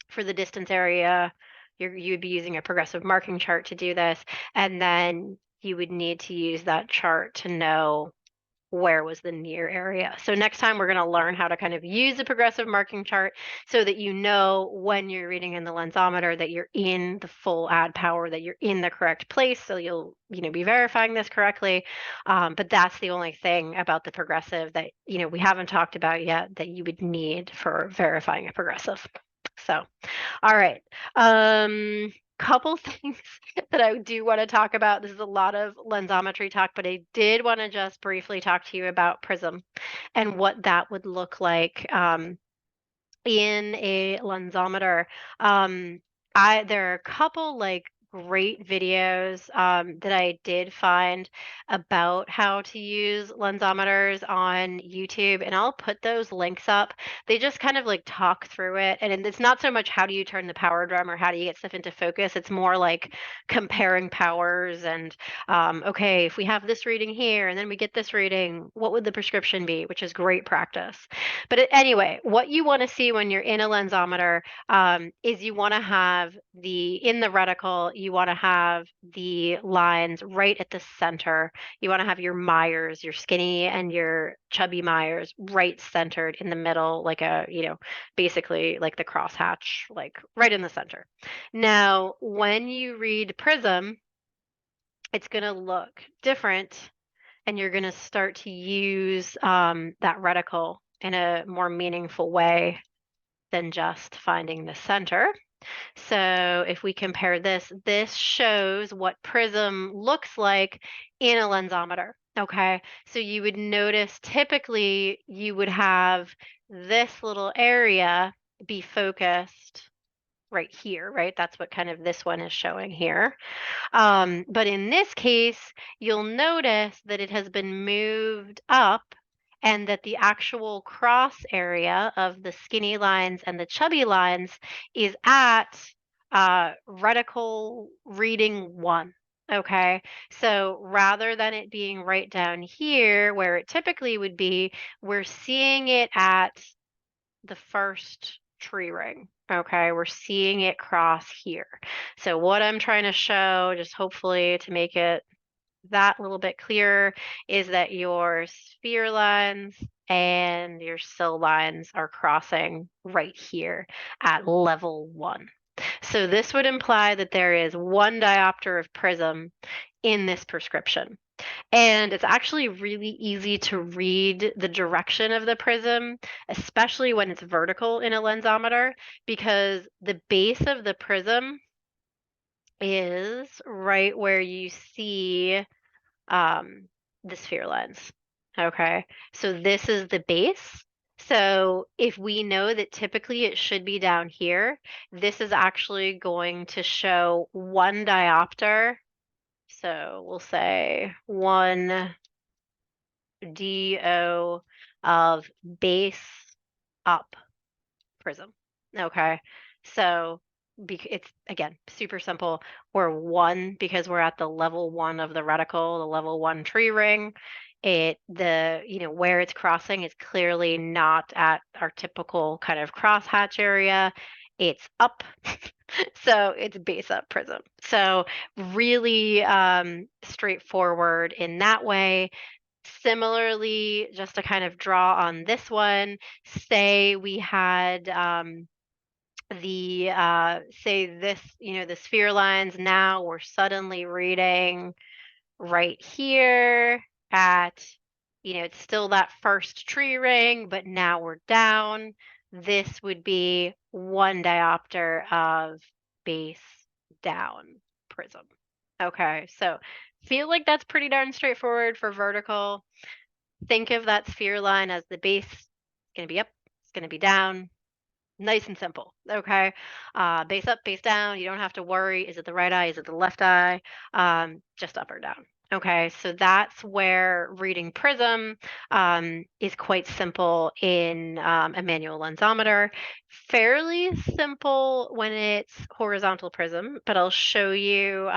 for the distance area. You would be using a progressive marking chart to do this, and then you would need to use that chart to know where was the near area. So next time we're going to learn how to kind of use a progressive marking chart so that you know when you're reading in the lensometer that you're in the full add power, that you're in the correct place. So you'll, be verifying this correctly. But that's the only thing about the progressive that, we haven't talked about yet that you would need for verifying a progressive. So all right. Couple things that I do want to talk about. This is a lot of lensometry talk, but I did want to just briefly talk to you about prism and what that would look like in a lensometer. There are a couple like great videos that I did find about how to use lensometers on YouTube, and I'll put those links up. They just kind of like talk through it, and it's not so much how do you turn the power drum or how do you get stuff into focus. It's more like comparing powers and okay, if we have this reading here and then we get this reading, what would the prescription be? Which is great practice. But anyway, what you want to see when you're in a lensometer is you want to have in the reticle, you want to have the lines right at the center. You want to have your Myers, your skinny and your chubby Myers right centered in the middle, like basically like the crosshatch, like right in the center. Now, when you read Prism, it's going to look different and you're going to start to use that reticle in a more meaningful way than just finding the center. So if we compare this, this shows what prism looks like in a lensometer. Okay, so you would notice typically you would have this little area be focused right here, right? That's what kind of this one is showing here. But in this case, you'll notice that it has been moved up and that the actual cross area of the skinny lines and the chubby lines is at reticle reading 1. Okay, so rather than it being right down here where it typically would be, we're seeing it at the first tree ring. Okay, we're seeing it cross here. So what I'm trying to show, just hopefully to make it that little bit clearer, is that your sphere lines and your sill lines are crossing right here at level 1. So this would imply that there is 1 diopter of prism in this prescription. And it's actually really easy to read the direction of the prism, especially when it's vertical in a lensometer, because the base of the prism is right where you see um, the sphere lines. Okay, so this is the base. So if we know that typically it should be down here, this is actually going to show 1 diopter. So we'll say 1 DO of base up prism. Okay. So it's again super simple. We're 1 because we're at the level 1 of the reticle, the level 1 tree ring. Where it's crossing is clearly not at our typical kind of crosshatch area. It's up. So it's base up prism. So really straightforward in that way. Similarly, just to kind of draw on this one, say we had say this, the sphere lines now we're suddenly reading right here at, it's still that first tree ring, but now we're down. This would be 1 diopter of base down prism. Okay, so feel like that's pretty darn straightforward for vertical. Think of that sphere line as the base. It's going to be up, it's going to be down. Nice and simple. Okay. Base up, base down. You don't have to worry. Is it the right eye? Is it the left eye? Just up or down. Okay. So that's where reading prism is quite simple in a manual lensometer. Fairly simple when it's horizontal prism, but I'll show you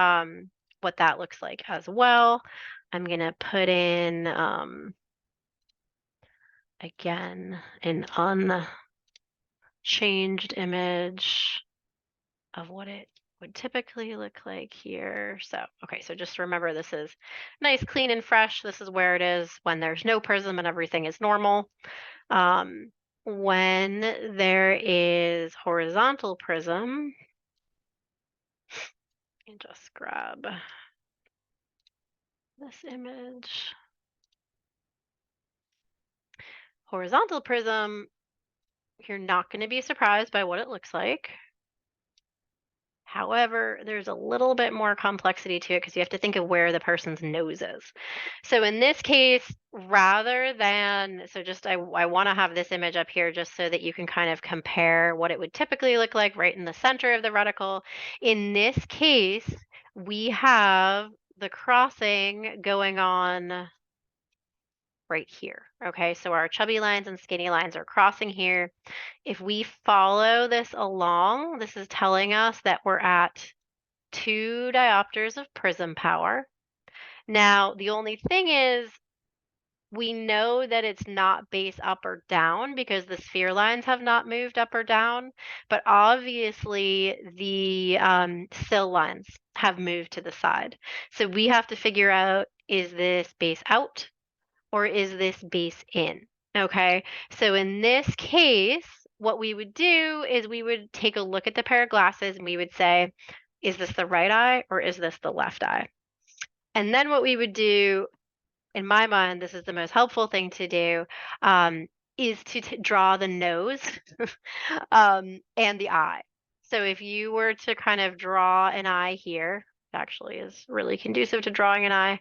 what that looks like as well. I'm going to put in again an unchanged image of what it would typically look like here. So, okay, so just remember this is nice, clean, and fresh. This is where it is when there's no prism and everything is normal. When there is horizontal prism, and just grab this image. Horizontal prism, you're not going to be surprised by what it looks like. However, there's a little bit more complexity to it because you have to think of where the person's nose is. So in this case, rather than, so just I want to have this image up here just so that you can kind of compare what it would typically look like right in the center of the reticle. In this case, we have the crossing going on right here. Okay, so our chubby lines and skinny lines are crossing here. If we follow this along, this is telling us that we're at 2 diopters of prism power. Now, the only thing is we know that it's not base up or down because the sphere lines have not moved up or down, but obviously the sill lines have moved to the side. So we have to figure out, is this base out or is this base in? Okay, so in this case, what we would do is we would take a look at the pair of glasses and we would say, is this the right eye or is this the left eye? And then what we would do, in my mind, this is the most helpful thing to do, um, is to draw the nose and the eye. So if you were to kind of draw an eye here, actually is really conducive to drawing an eye.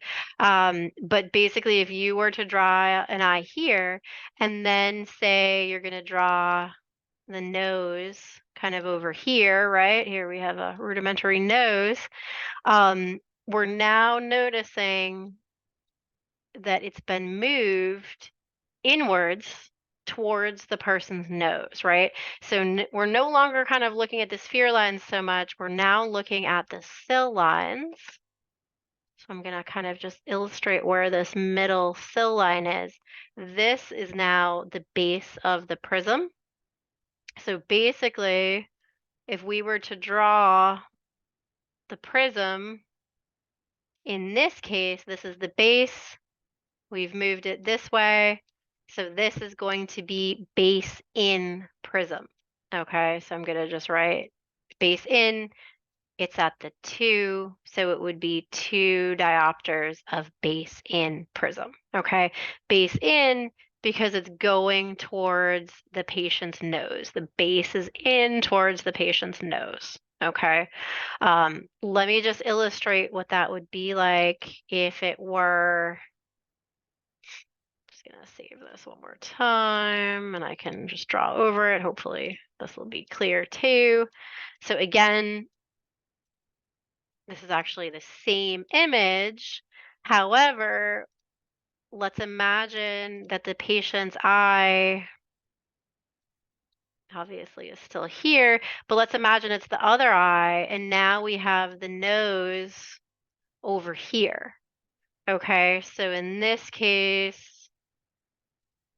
But basically, if you were to draw an eye here, and then say you're going to draw the nose kind of over here, right? Here we have a rudimentary nose. Um, we're now noticing that it's been moved inwards towards the person's nose, right? So we're no longer kind of looking at the sphere lines so much. We're now looking at the sill lines. So I'm going to kind of just illustrate where this middle sill line is. This is now the base of the prism. So basically, if we were to draw the prism, in this case, this is the base. We've moved it this way. So this is going to be base in prism. Okay, so I'm going to just write base in. It's at the 2, so it would be 2 diopters of base in prism. Okay, base in because it's going towards the patient's nose. The base is in towards the patient's nose. Okay, let me just illustrate what that would be like if it were. Just gonna save this one more time and I can just draw over it. Hopefully this will be clear too. So again, this is actually the same image. However, let's imagine that the patient's eye obviously is still here, but let's imagine it's the other eye and now we have the nose over here. Okay, so in this case,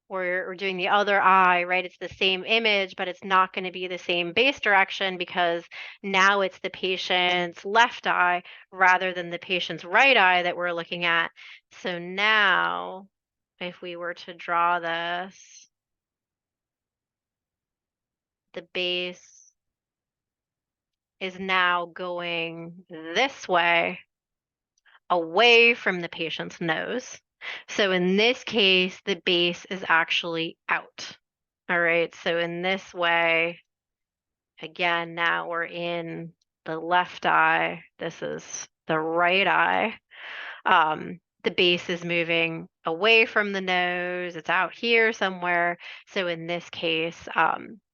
we're doing the other eye, right? It's the same image, but it's not going to be the same base direction because now it's the patient's left eye rather than the patient's right eye that we're looking at. So now, if we were to draw this, the base is now going this way, away from the patient's nose. So in this case, the base is actually out. All right, so in this way, again, now we're in the left eye. This is the right eye. The base is moving away from the nose. It's out here somewhere. So in this case,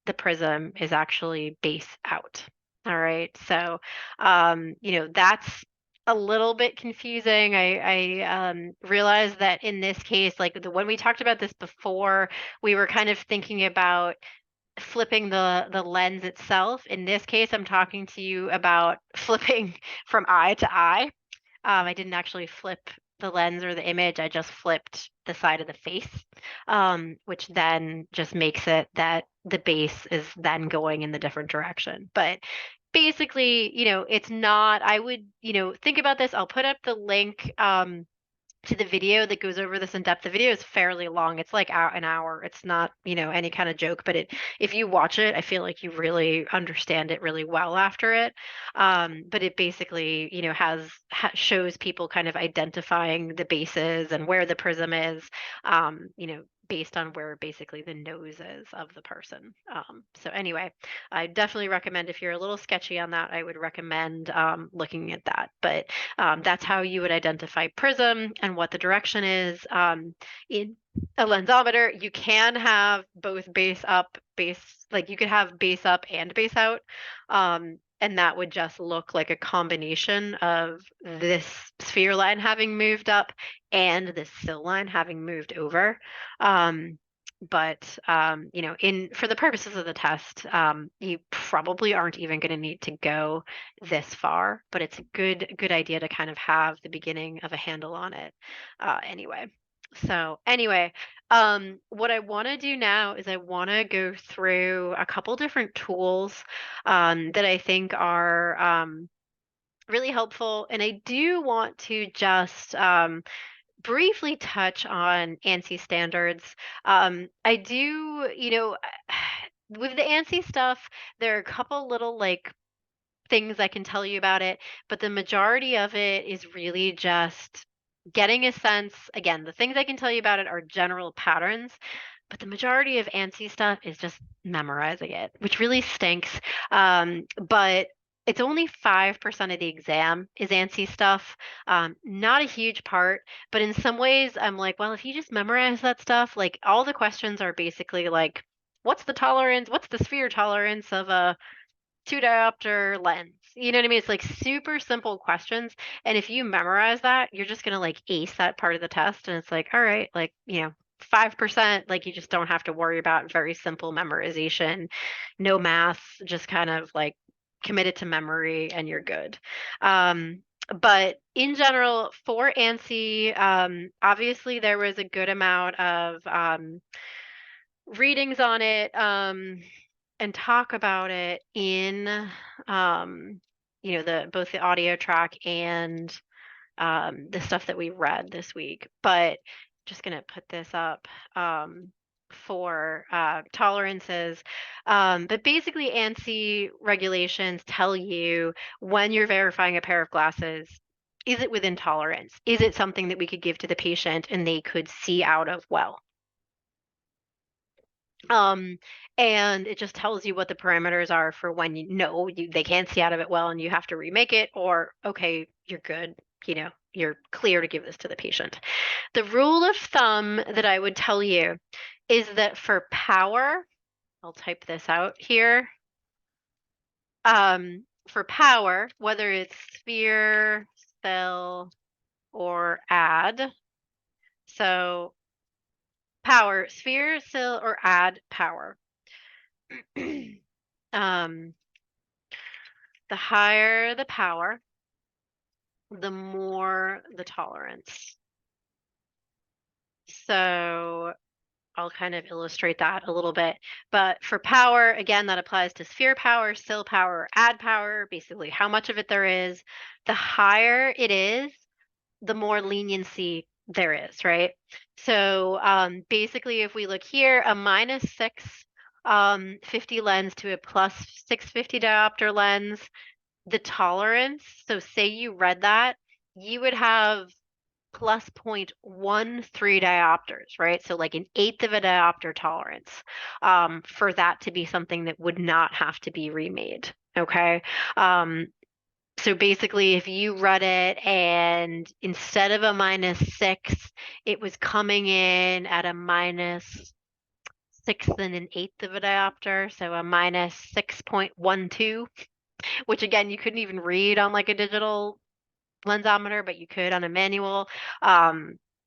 the prism is actually base out. All right. So, that's a little bit confusing. I realized that in this case, like when we talked about this before, we were kind of thinking about flipping the lens itself. In this case, I'm talking to you about flipping from eye to eye. I didn't actually flip the lens or the image. I just flipped the side of the face, which then just makes it that the base is then going in the different direction. But basically, it's not, I would, think about this. I'll put up the link. To the video that goes over this in depth. The video is fairly long. It's like an hour. It's not, any kind of joke, but if you watch it, I feel like you really understand it really well after it. But it basically, shows people kind of identifying the bases and where the prism is, based on where basically the nose is of the person. So anyway, I definitely recommend if you're a little sketchy on that, I would recommend looking at that. But that's how you would identify prism and what the direction is. In a lensometer, you can have both base up, base, like you could have base up and base out. And that would just look like a combination of this sphere line having moved up and this sill line having moved over. Um, but you know, in for the purposes of the test, you probably aren't even going to need to go this far, but it's a good idea to kind of have the beginning of a handle on it. Anyway. So anyway, what I want to do now is I want to go through a couple different tools that I think are really helpful, and I do want to just briefly touch on ANSI standards. I do, you know, with the ANSI stuff, there are a couple little like things I can tell you about it, but the majority of it is really just getting a sense. Again, the things I can tell you about it are general patterns, but the majority of ANSI stuff is just memorizing it, which really stinks. But it's only 5% of the exam is ANSI stuff. Not a huge part, but in some ways, I'm like, well, if you just memorize that stuff, like all the questions are basically like, what's the tolerance? What's the sphere tolerance of a two diopter lens? You know what I mean? It's like super simple questions. And if you memorize that, you're just gonna like ace that part of the test. And it's like, all right, like, you know, 5%, like you just don't have to worry about very simple memorization, no math, just kind of like committed to memory and you're good. But in general, for ANSI, obviously there was a good amount of readings on it. And talk about it in you know, the both the audio track and the stuff that we read this week. But just gonna put this up for tolerances. But basically ANSI regulations tell you when you're verifying a pair of glasses, is it within tolerance? Is it something that we could give to the patient and they could see out of well? Um, and it just tells you what the parameters are for when you know they can't see out of it well and you have to remake it, or okay, you're good, you know, you're clear to give this to the patient. The rule of thumb that I would tell you is that for power, I'll type this out here. For power, whether it's sphere, cell, or add, so power, sphere, cell, or add power. um, the higher the power, the more the tolerance. So I'll kind of illustrate that a little bit. But for power, again, that applies to sphere power, still power, add power, basically how much of it there is. The higher it is, the more leniency there is, right? So basically, if we look here, a -6 50 lens to a +650 diopter lens, the tolerance, so say you read that, you would have plus 0.13 diopters, right? So like an eighth of a diopter tolerance for that to be something that would not have to be remade. Okay. So basically, if you read it and instead of a -6, it was coming in at a -6 and an eighth of a diopter, so a -6.12, which again, you couldn't even read on like a digital lensometer, but you could on a manual,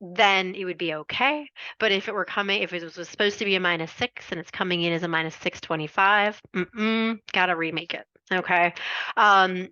then it would be okay. But if it were coming, if it was supposed to be a -6 and it's coming in as a -625, gotta remake it. Okay.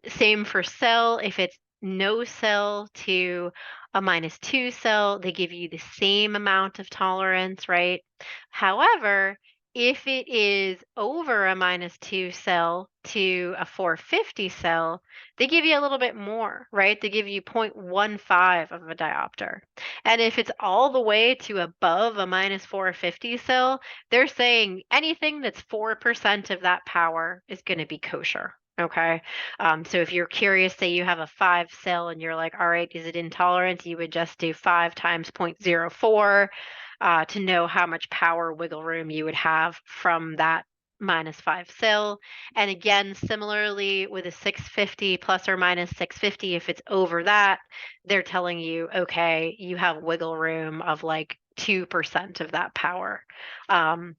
Same for cell. If it's no cell to a -2 cell, they give you the same amount of tolerance, right? However, if it is over a -2 cell to a 450 cell, they give you a little bit more, right? They give you 0.15 of a diopter. And if it's all the way to above a -450 cell, they're saying anything that's 4% of that power is going to be kosher. Okay. So if you're curious, say you have a 5 cell and you're like, all right, is it intolerant? You would just do 5 times 0.04. to know how much power wiggle room you would have from that -5 sill. And again, similarly with a 650 plus or minus 650, if it's over that, they're telling you, okay, you have wiggle room of like 2% of that power. Um,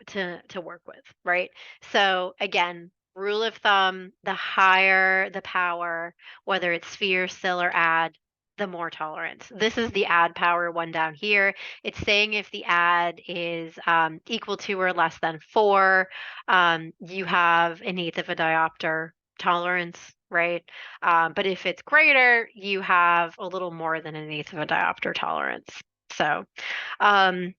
to work with, right? So again, rule of thumb, the higher the power, whether it's sphere, still, or add, the more tolerance. This is the add power one down here. It's saying if the add is equal to or less than 4, you have an eighth of a diopter tolerance, right? But if it's greater, you have a little more than an eighth of a diopter tolerance. So um,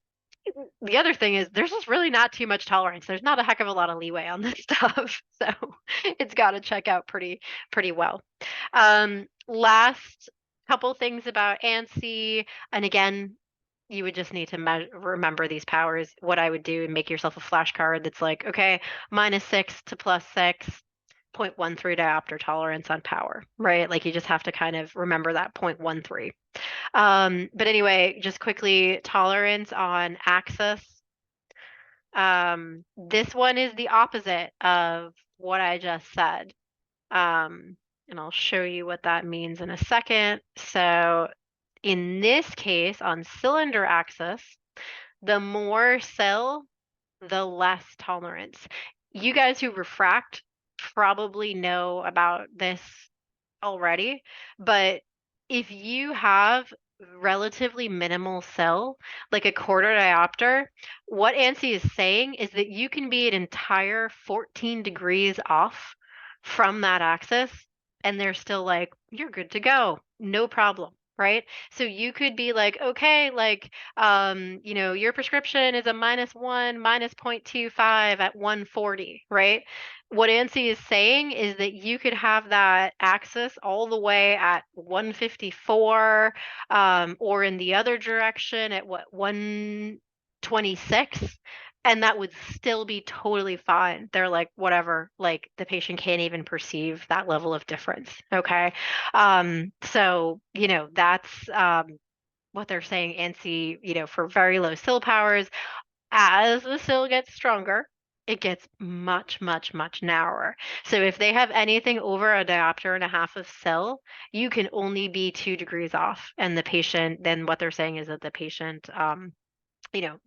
the other thing is there's just really not too much tolerance. There's not a heck of a lot of leeway on this stuff. So it's got to check out pretty well. Last couple things about ANSI, and again, you would just need to remember these powers. What I would do and make yourself a flashcard that's like, okay, -6 to +6, 0.13 diopter tolerance on power, right? Like you just have to kind of remember that 0.13. But anyway, just quickly, tolerance on axis. This one is the opposite of what I just said. And I'll show you what that means in a second. So in this case, on cylinder axis, the more sill, the less tolerance. You guys who refract probably know about this already, but if you have relatively minimal cell, like a quarter diopter, what ANSI is saying is that you can be an entire 14 degrees off from that axis, and they're still like, you're good to go, no problem. Right. So you could be like, okay, like, your prescription is a -1, -0.25 at 140, right? What ANSI is saying is that you could have that axis all the way at 154, or in the other direction at what, 126, and that would still be totally fine. They're like, whatever, like the patient can't even perceive that level of difference. Okay. So, that's what they're saying. ANSI, for very low sill powers, as the sill gets stronger, it gets much, much, much narrower. So if they have anything over a diopter and a half of sill, you can only be 2 degrees off. And the patient, then what they're saying is that the patient,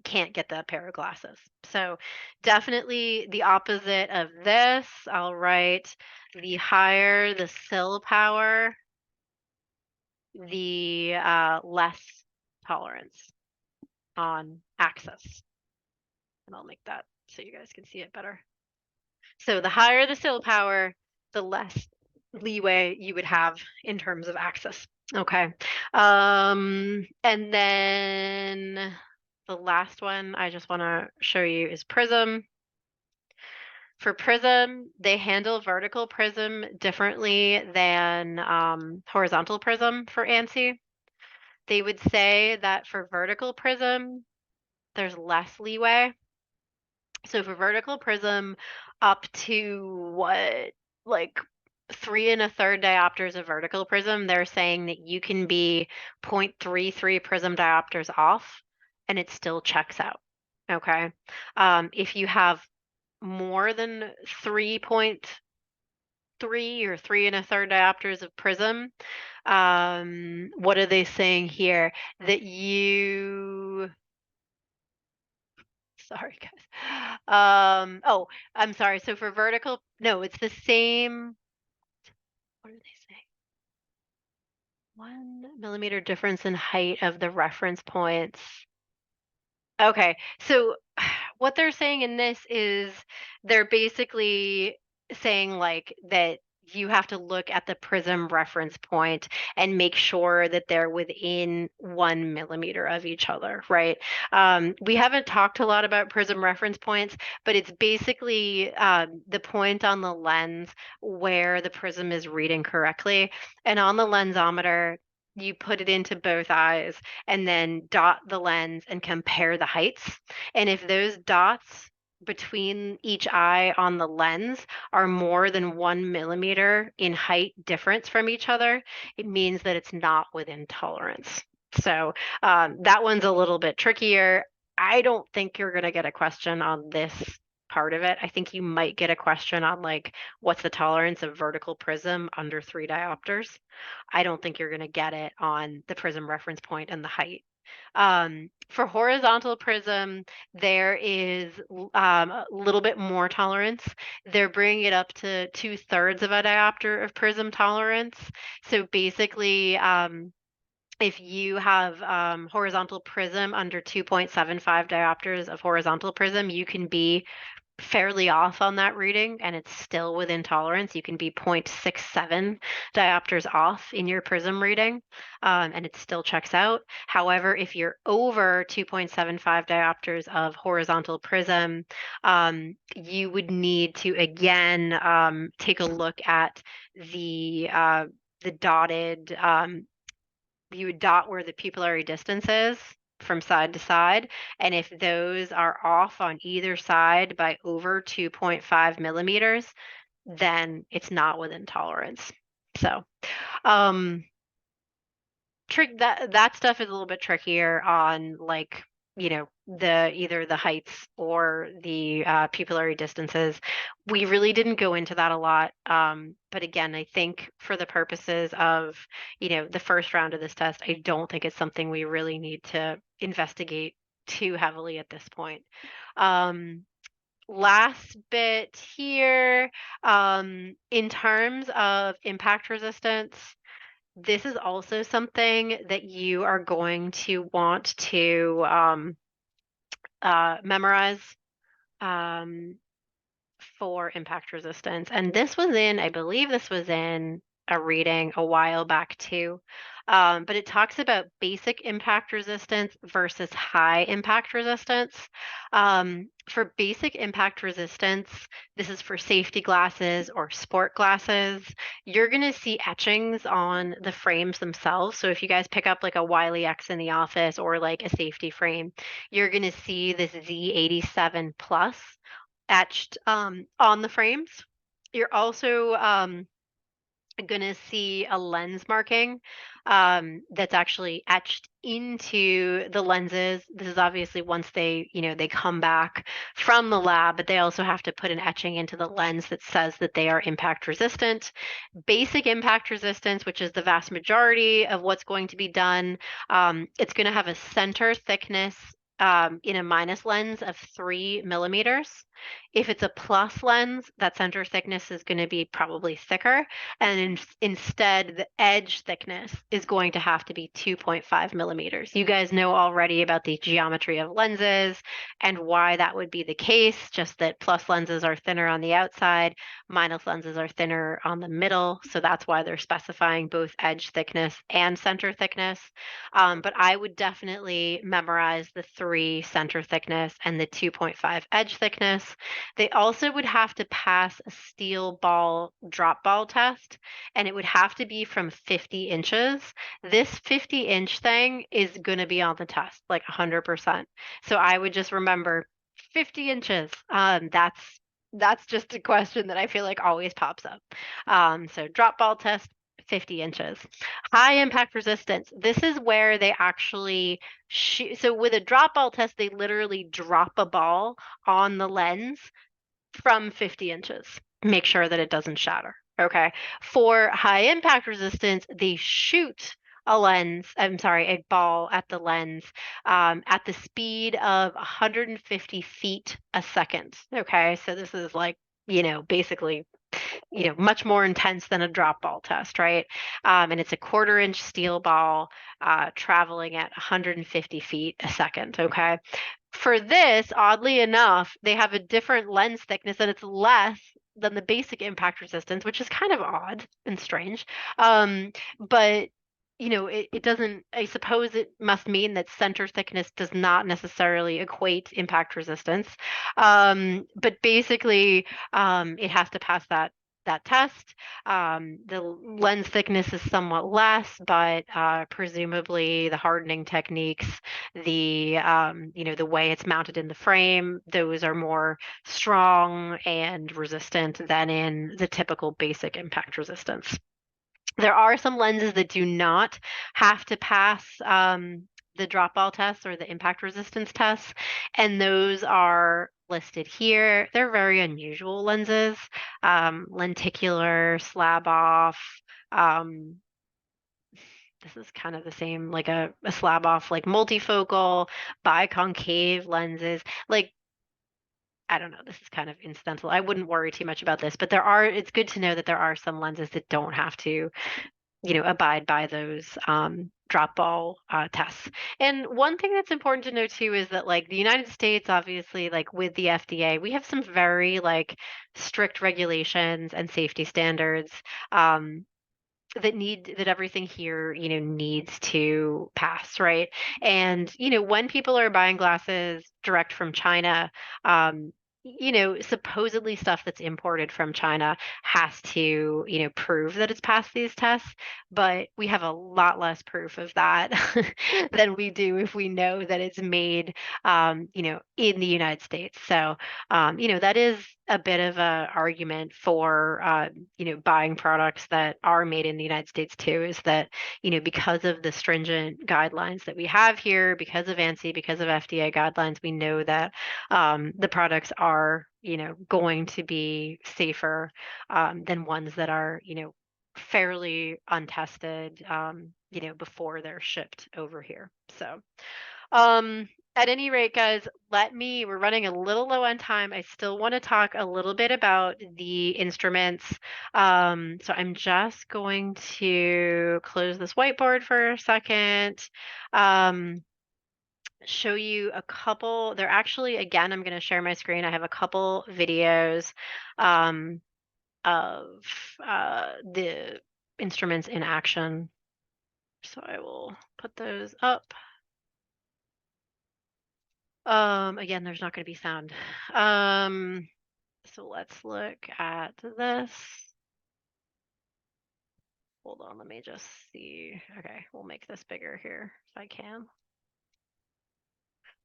can't get the pair of glasses. So definitely the opposite of this. I'll write the higher the sill power, the less tolerance on axis. And I'll make that so you guys can see it better. So the higher the sill power, the less leeway you would have in terms of access. Okay. And then the last one I just want to show you is prism. For prism, they handle vertical prism differently than horizontal prism for ANSI. They would say that for vertical prism, there's less leeway. So for vertical prism, up to what, like 3 1/3 diopters of vertical prism, they're saying that you can be 0.33 prism diopters off and it still checks out. Okay. If you have more than 3.3 or 3 1/3 diopters of prism, what are they saying here? That you Sorry, guys. Oh, I'm sorry. So for vertical, no, it's the same. What are they saying? 1 millimeter difference in height of the reference points. Okay, so what they're saying in this is they're basically saying like that you have to look at the prism reference point and make sure that they're within 1 millimeter of each other, right? We haven't talked a lot about prism reference points, but it's basically the point on the lens where the prism is reading correctly. And on the lensometer, you put it into both eyes and then dot the lens and compare the heights. And if those dots between each eye on the lens are more than 1 millimeter in height difference from each other, it means that it's not within tolerance. So that one's a little bit trickier. I don't think you're going to get a question on this part of it. I think you might get a question on like what's the tolerance of vertical prism under 3 diopters. I don't think you're going to get it on the prism reference point and the height. For horizontal prism, there is a little bit more tolerance. They're bringing it up to 2/3 of a diopter of prism tolerance. So basically, if you have horizontal prism under 2.75 diopters of horizontal prism, you can be fairly off on that reading and it's still within tolerance. You can be 0.67 diopters off in your prism reading and it still checks out. However, if you're over 2.75 diopters of horizontal prism, you would need to again take a look at the dotted you would dot where the pupillary distance is from side to side. And if those are off on either side by over 2.5 millimeters, then it's not within tolerance. So, um, trick that stuff is a little bit trickier on like the either the heights or the pupillary distances. We really didn't go into that a lot, but again, I think for the purposes of the first round of this test, I don't think it's something we really need to investigate too heavily at this point. um, Last bit here, in terms of impact resistance, this is also something that you are going to want to memorize um, for impact resistance. And this was in, I believe this was in a reading a while back too. But it talks about basic impact resistance versus high impact resistance. For basic impact resistance, this is for safety glasses or sport glasses. You're going to see etchings on the frames themselves. So if you guys pick up like a Wiley X in the office or like a safety frame, you're going to see this Z87 plus etched on the frames. You're also going to see a lens marking that's actually etched into the lenses. This is obviously once they come back from the lab, but they also have to put an etching into the lens that says that they are impact resistant. Basic impact resistance, which is the vast majority of what's going to be done, it's going to have a center thickness in a minus lens of 3 millimeters. If it's a plus lens, that center thickness is going to be probably thicker, and instead the edge thickness is going to have to be 2.5 millimeters. You guys know already about the geometry of lenses and why that would be the case, just that plus lenses are thinner on the outside, minus lenses are thinner on the middle, so that's why they're specifying both edge thickness and center thickness. But I would definitely memorize the 3 center thickness and the 2.5 edge thickness. They also would have to pass a steel ball drop ball test, and it would have to be from 50 inches. This 50-inch thing is going to be on the test, like 100%. So I would just remember 50 inches. That's just a question that I feel like always pops up. So drop ball test, 50 inches. High impact resistance. This is where they actually shoot. So with a drop ball test, they literally drop a ball on the lens from 50 inches. Make sure that it doesn't shatter. Okay. For high impact resistance, they shoot a ball at the lens at the speed of 150 feet a second. Okay. So this is like, basically much more intense than a drop ball test, right? And it's a 1/4 inch steel ball traveling at 150 feet a second, okay? For this, oddly enough, they have a different lens thickness and it's less than the basic impact resistance, which is kind of odd and strange. But it doesn't, I suppose it must mean that center thickness does not necessarily equate impact resistance. But basically, it has to pass that test. The lens thickness is somewhat less, but presumably the hardening techniques, the way it's mounted in the frame, those are more strong and resistant than in the typical basic impact resistance. There are some lenses that do not have to pass the drop ball test or the impact resistance tests, and those are listed here. They're very unusual lenses, lenticular, slab off. Um, this is kind of the same, like a slab off, like multifocal, biconcave lenses. Like, I don't know, this is kind of incidental. I wouldn't worry too much about this, but it's good to know that there are some lenses that don't have to abide by those drop ball tests. And one thing that's important to know too is that like the United States, obviously, like with the FDA, we have some very like strict regulations and safety standards. Um, that everything here needs to pass, right? And when people are buying glasses direct from China, supposedly stuff that's imported from China has to prove that it's passed these tests, but we have a lot less proof of that than we do if we know that it's made in the United States. So that is a bit of a argument for buying products that are made in the United States too, is that because of the stringent guidelines that we have here, because of ANSI, because of FDA guidelines, we know that the products are going to be safer than ones that are fairly untested before they're shipped over here. So um, at any rate, guys, we're running a little low on time. I still want to talk a little bit about the instruments. So I'm just going to close this whiteboard for a second. Um, Show you a couple. They're actually, again, I'm going to share my screen. I have a couple videos of the instruments in action. So I will put those up. Again, there's not going to be sound. Um, so let's look at this. Hold on, let me just see. Okay, we'll make this bigger here if I can.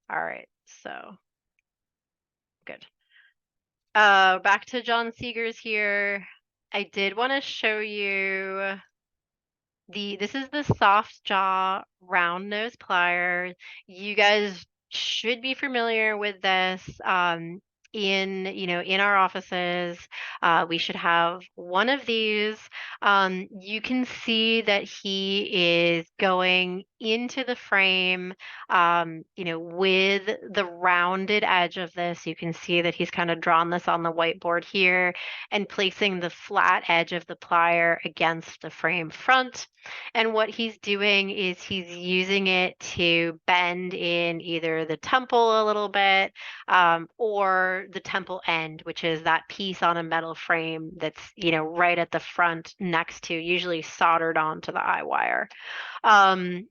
All right, so good. Back to John Seegers here. I did want to show you this is the soft jaw round nose plier. You guys should be familiar with this. In our offices, we should have one of these. You can see that he is going into the frame, with the rounded edge of this. You can see that he's kind of drawn this on the whiteboard here and placing the flat edge of the plier against the frame front. And what he's doing is he's using it to bend in either the temple a little bit, or the temple end, which is that piece on a metal frame that's, right at the front next to, usually soldered onto the eye wire. Um,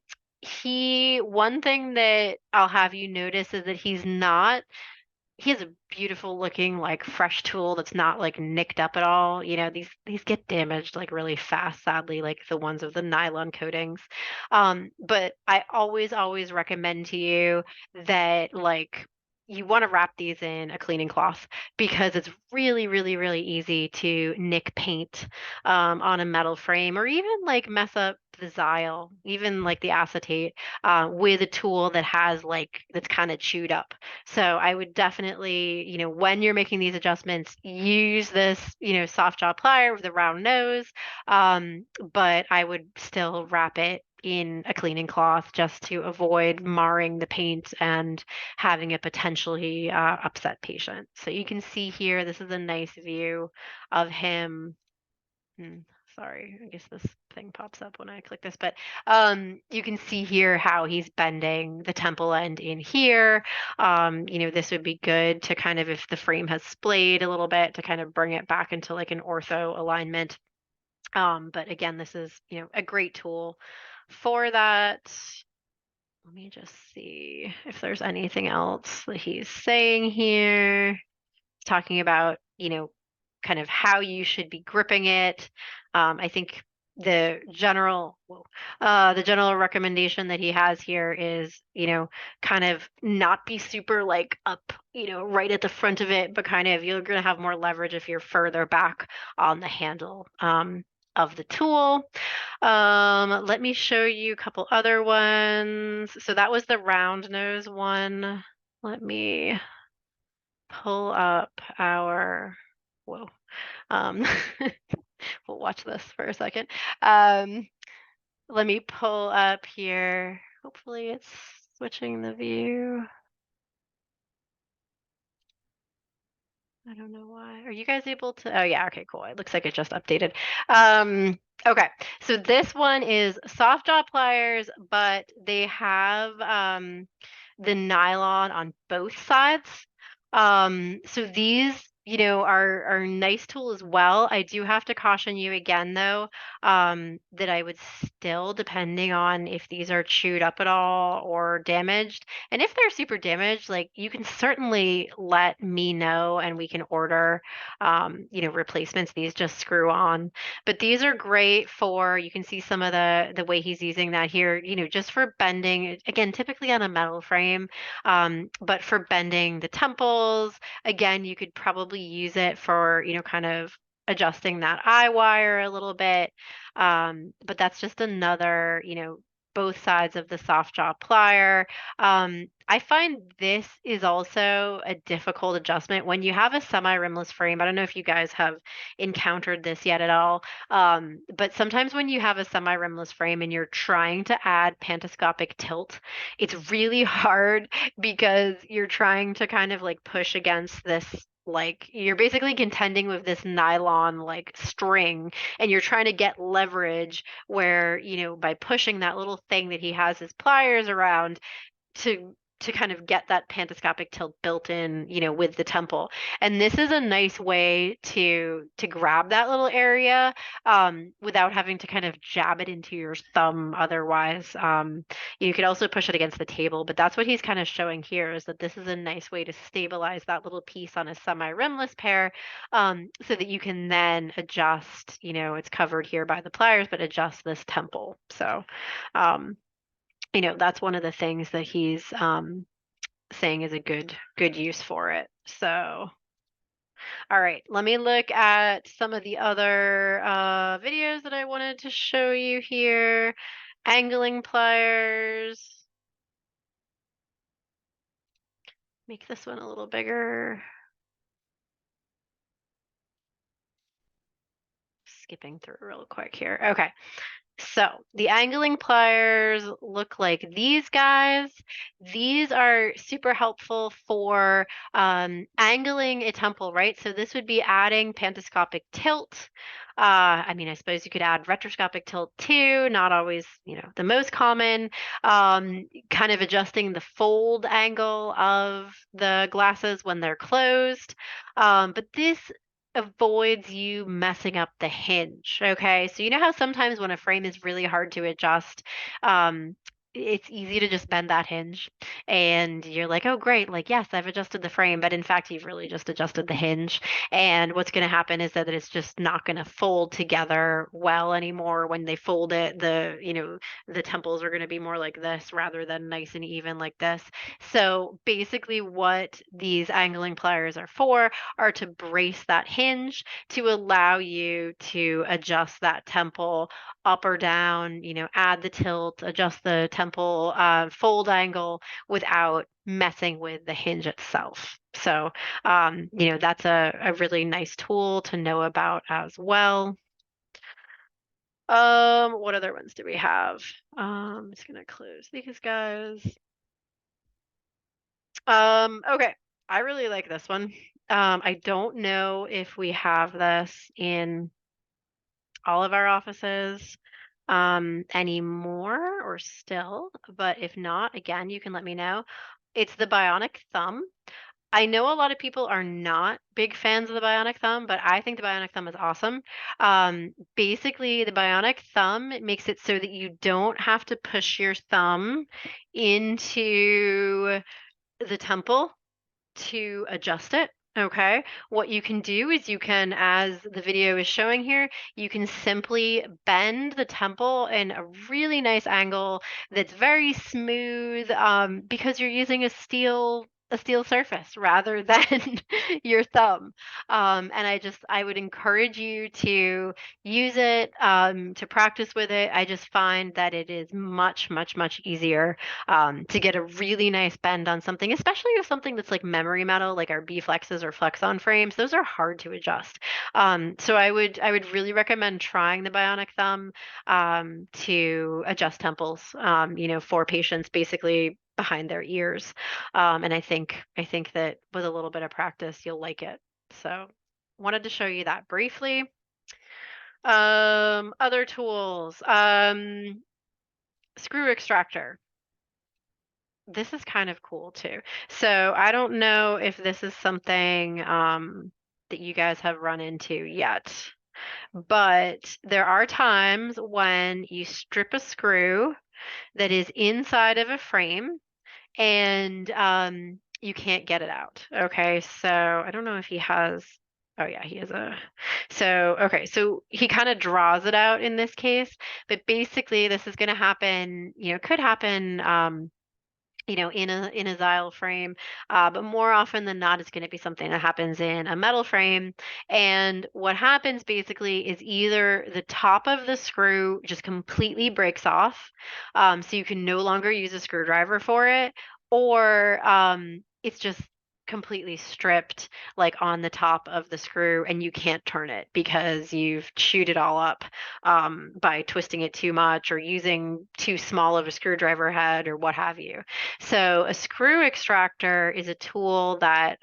one thing that I'll have you notice is that he has a beautiful looking like fresh tool that's not like nicked up at all. These get damaged like really fast, sadly, like the ones with the nylon coatings. But I always recommend to you that like you want to wrap these in a cleaning cloth because it's really, really, really easy to nick paint on a metal frame or even like mess up the xyl, even like the acetate, with a tool that's kind of chewed up. So I would definitely, when you're making these adjustments, use this, soft jaw plier with a round nose. But I would still wrap it in a cleaning cloth just to avoid marring the paint and having a potentially upset patient. So you can see here, this is a nice view of him. Sorry, I guess this thing pops up when I click this, but you can see here how he's bending the temple end in here. This would be good to kind of, if the frame has splayed a little bit, to kind of bring it back into like an ortho alignment. But again, this is, a great tool for that. Let me just see if there's anything else that he's saying here. He's talking about, kind of how you should be gripping it. I think the general recommendation that he has here is, kind of not be super like up, right at the front of it, but kind of you're going to have more leverage if you're further back on the handle. of the tool. Let me show you a couple other ones. So that was the round nose one. Let me pull up our, whoa, um, we'll watch this for a second. Um, Let me pull up here. Hopefully it's switching the view. I don't know why. Are you guys able to? Oh yeah, okay, cool. It looks like it just updated. Okay, so this one is soft jaw pliers, but they have the nylon on both sides. So these, are a nice tool as well. I do have to caution you again though, that I would still, depending on if these are chewed up at all or damaged, and if they're super damaged, like you can certainly let me know and we can order, replacements. These just screw on. But these are great for, you can see some of the way he's using that here, just for bending, again, typically on a metal frame, but for bending the temples. Again, you could probably use it for, kind of adjusting that eye wire a little bit. But that's just another, both sides of the soft jaw plier. I find this is also a difficult adjustment when you have a semi-rimless frame. I don't know if you guys have encountered this yet at all, but sometimes when you have a semi-rimless frame and you're trying to add pantoscopic tilt, it's really hard because you're trying to kind of like push against this, like you're basically contending with this nylon like string, and you're trying to get leverage where, by pushing that little thing that he has his pliers around to kind of get that pantoscopic tilt built in, with the temple. And this is a nice way to grab that little area, without having to kind of jab it into your thumb otherwise. You could also push it against the table, but that's what he's kind of showing here, is that this is a nice way to stabilize that little piece on a semi-rimless pair, so that you can then adjust, it's covered here by the pliers, but adjust this temple. So, um, that's one of the things that he's, saying is a good use for it. So, all right, let me look at some of the other videos that I wanted to show you here. Angling pliers. Make this one a little bigger. Skipping through real quick here. Okay. So the angling pliers look like these guys. These are super helpful for angling a temple, right? So this would be adding pantoscopic tilt. I mean, I suppose you could add retroscopic tilt too, not always, the most common. Kind of adjusting the fold angle of the glasses when they're closed. But this avoids you messing up the hinge. Okay. So you know how sometimes when a frame is really hard to adjust, um, it's easy to just bend that hinge and you're like, oh, great. Like, yes, I've adjusted the frame, but in fact, you've really just adjusted the hinge. And what's going to happen is that it's just not going to fold together well anymore. When they fold it, the temples are going to be more like this rather than nice and even like this. So basically what these angling pliers are to brace that hinge to allow you to adjust that temple up or down, add the tilt, adjust the temple fold angle without messing with the hinge itself. So, that's a really nice tool to know about as well. What other ones do we have? I'm just gonna close these guys. Okay. I really like this one. I don't know if we have this in all of our offices anymore or still, but if not, again, you can let me know. It's the bionic thumb. I know a lot of people are not big fans of the bionic thumb, but I think the bionic thumb is awesome. Basically, the bionic thumb, it makes it so that you don't have to push your thumb into the temple to adjust it. Okay. What you can do is you can, as the video is showing here, you can simply bend the temple in a really nice angle that's very smooth, because you're using a a steel surface rather than your thumb. And I would encourage you to use it, to practice with it. I just find that it is much, much, much easier to get a really nice bend on something, especially with something that's like memory metal, like our B flexes or flex on frames. Those are hard to adjust. So I would really recommend trying the bionic thumb to adjust temples, for patients basically behind their ears. And I think that with a little bit of practice, you'll like it. So wanted to show you that briefly. Other tools. Screw extractor. This is kind of cool too. So I don't know if this is something that you guys have run into yet, but there are times when you strip a screw that is inside of a frame and you can't get it out. Okay, so I don't know if he has. Oh yeah, he has a. So okay, so he kind of draws it out in this case, but basically this is going to happen. Could happen. In a xyl frame, but more often than not, it's going to be something that happens in a metal frame. And what happens basically is either the top of the screw just completely breaks off, so you can no longer use a screwdriver for it, or it's just completely stripped like on the top of the screw and you can't turn it because you've chewed it all up by twisting it too much or using too small of a screwdriver head or what have you. So a screw extractor is a tool that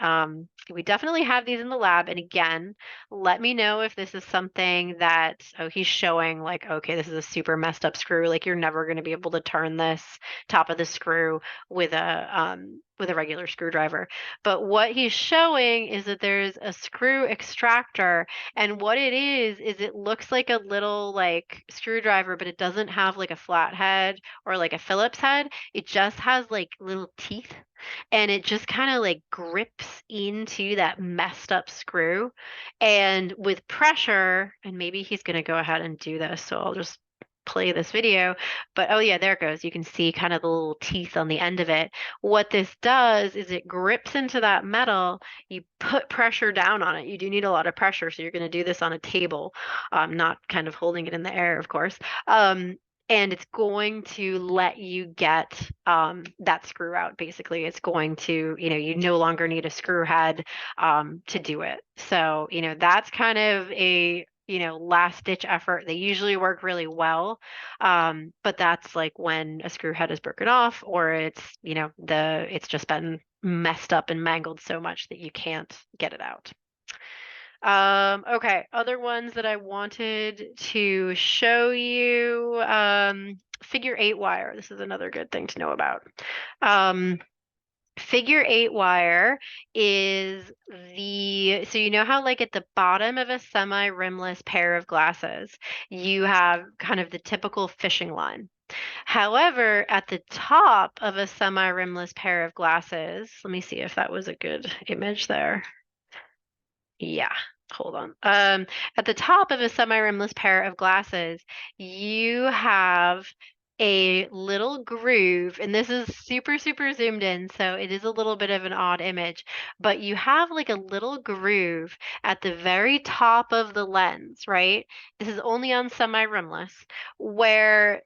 we definitely have these in the lab. And again, let me know if this is something that, oh, he's showing like, okay, this is a super messed up screw. Like you're never going to be able to turn this top of the screw with a regular screwdriver. But what he's showing is that there's a screw extractor, and what it is it looks like a little like screwdriver, but it doesn't have like a flat head or like a Phillips head. It just has like little teeth and it just kind of like grips into that messed up screw. And with pressure, and maybe he's going to go ahead and do this, so I'll just play this video. But oh yeah, there it goes. You can see kind of the little teeth on the end of it. What this does is it grips into that metal. You put pressure down on it. You do need a lot of pressure, so you're going to do this on a table, not kind of holding it in the air, of course. And it's going to let you get that screw out. Basically, it's going to, you no longer need a screw head to do it. So, that's kind of a last ditch effort. They usually work really well, but that's like when a screw head is broken off, or it's just been messed up and mangled so much that you can't get it out. Okay, other ones that I wanted to show you. Figure eight wire. This is another good thing to know about. Figure eight wire is so you know how like at the bottom of a semi-rimless pair of glasses, you have kind of the typical fishing line. However, at the top of a semi-rimless pair of glasses, let me see if that was a good image there. Yeah, hold on. At the top of a semi-rimless pair of glasses, you have a little groove, and this is super, super zoomed in, so it is a little bit of an odd image, but you have like a little groove at the very top of the lens, right? This is only on semi-rimless, where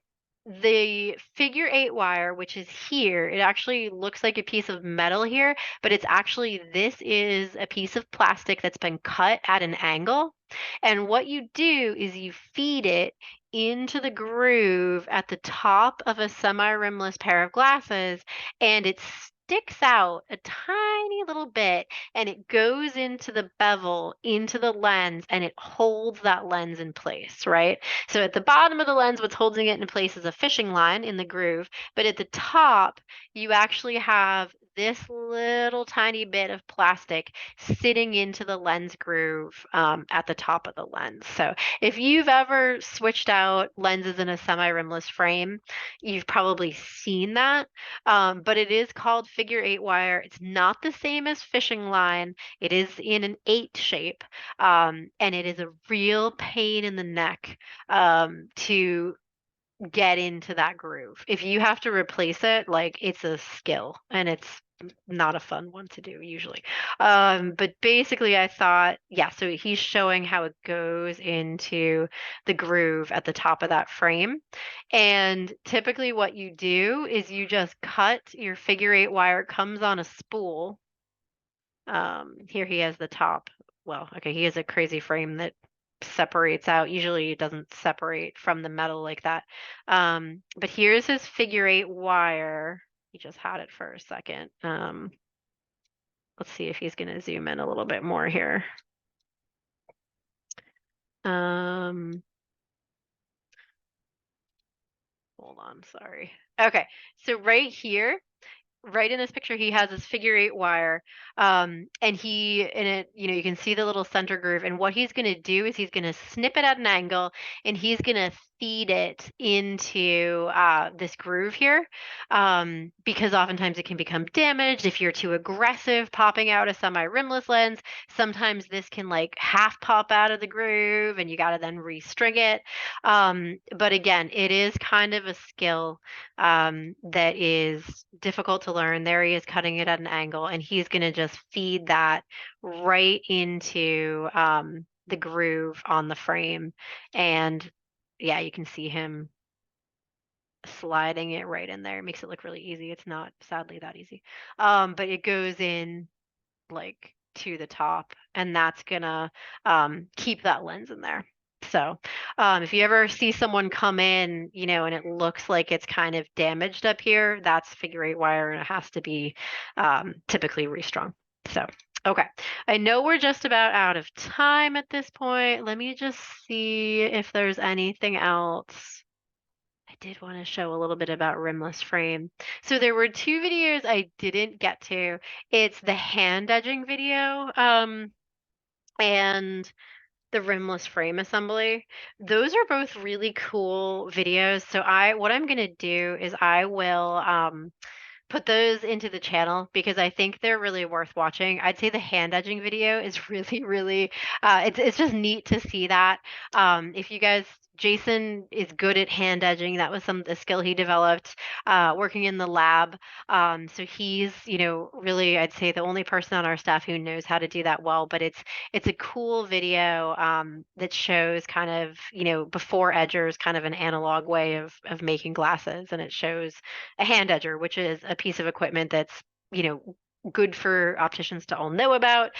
the figure eight wire, which is here, it actually looks like a piece of metal here, but it's actually, this is a piece of plastic that's been cut at an angle. And what you do is you feed it into the groove at the top of a semi-rimless pair of glasses, and it sticks out a tiny little bit and it goes into the bevel, into the lens, and it holds that lens in place, right? So at the bottom of the lens, what's holding it in place is a fishing line in the groove, but at the top, you actually have this little tiny bit of plastic sitting into the lens groove at the top of the lens. So if you've ever switched out lenses in a semi-rimless frame, you've probably seen that. But it is called figure eight wire. It's not the same as fishing line. It is in an eight shape, and it is a real pain in the neck to get into that groove. If you have to replace it, like it's a skill and it's not a fun one to do usually. But basically I thought, yeah, so he's showing how it goes into the groove at the top of that frame. And typically what you do is you just cut your figure eight wire, it comes on a spool. Here he has the top. Well, okay, he has a crazy frame that separates out. Usually it doesn't separate from the metal like that. But here's his figure eight wire. He just had it for a second. Let's see if he's going to zoom in a little bit more here. Um, hold on, sorry. Okay, so right here, right in this picture, he has his figure eight wire, and he in it, you can see the little center groove. And what he's going to do is he's going to snip it at an angle, and he's going to feed it into this groove here, because oftentimes it can become damaged if you're too aggressive popping out a semi-rimless lens. Sometimes this can like half pop out of the groove, and you got to then restring it. But again, it is kind of a skill that is difficult to learn. There he is cutting it at an angle, and he's going to just feed that right into the groove on the frame. And yeah, you can see him sliding it right in there. It makes it look really easy. It's not, sadly, that easy. But it goes in like to the top, and that's gonna keep that lens in there. So if you ever see someone come in, and it looks like it's kind of damaged up here, that's figure eight wire, and it has to be typically restrung. So, okay. I know we're just about out of time at this point. Let me just see if there's anything else. I did want to show a little bit about rimless frame. So there were two videos I didn't get to. It's the hand edging video, and the rimless frame assembly. Those are both really cool videos. So what I'm gonna do is I will put those into the channel because I think they're really worth watching. I'd say the hand edging video is really, really, it's just neat to see that. If you guys, Jason is good at hand edging. That was a skill he developed working in the lab. So he's, really, I'd say the only person on our staff who knows how to do that well. But it's a cool video that shows kind of, before edgers, kind of an analog way of making glasses, and it shows a hand edger, which is a piece of equipment that's, you know, good for opticians to all know about,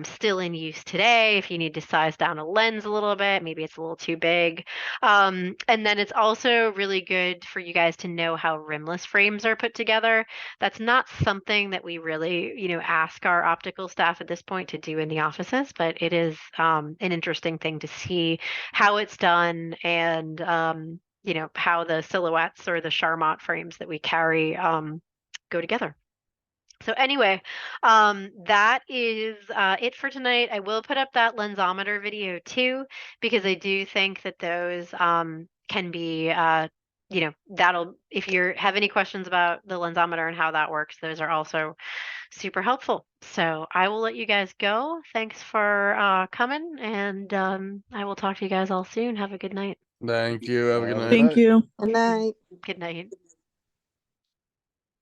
still in use today if you need to size down a lens a little bit, maybe it's a little too big. And then it's also really good for you guys to know how rimless frames are put together. That's not something that we really, ask our optical staff at this point to do in the offices, but it is an interesting thing to see how it's done, and how the silhouettes or the Charmot frames that we carry go together. So anyway, that is it for tonight. I will put up that lensometer video too, because I do think that those can be, that'll, if you have any questions about the lensometer and how that works, those are also super helpful. So I will let you guys go. Thanks for coming, and I will talk to you guys all soon. Have a good night. Thank you. Have a good Have a night. good Thank night. you. Good night. Good night.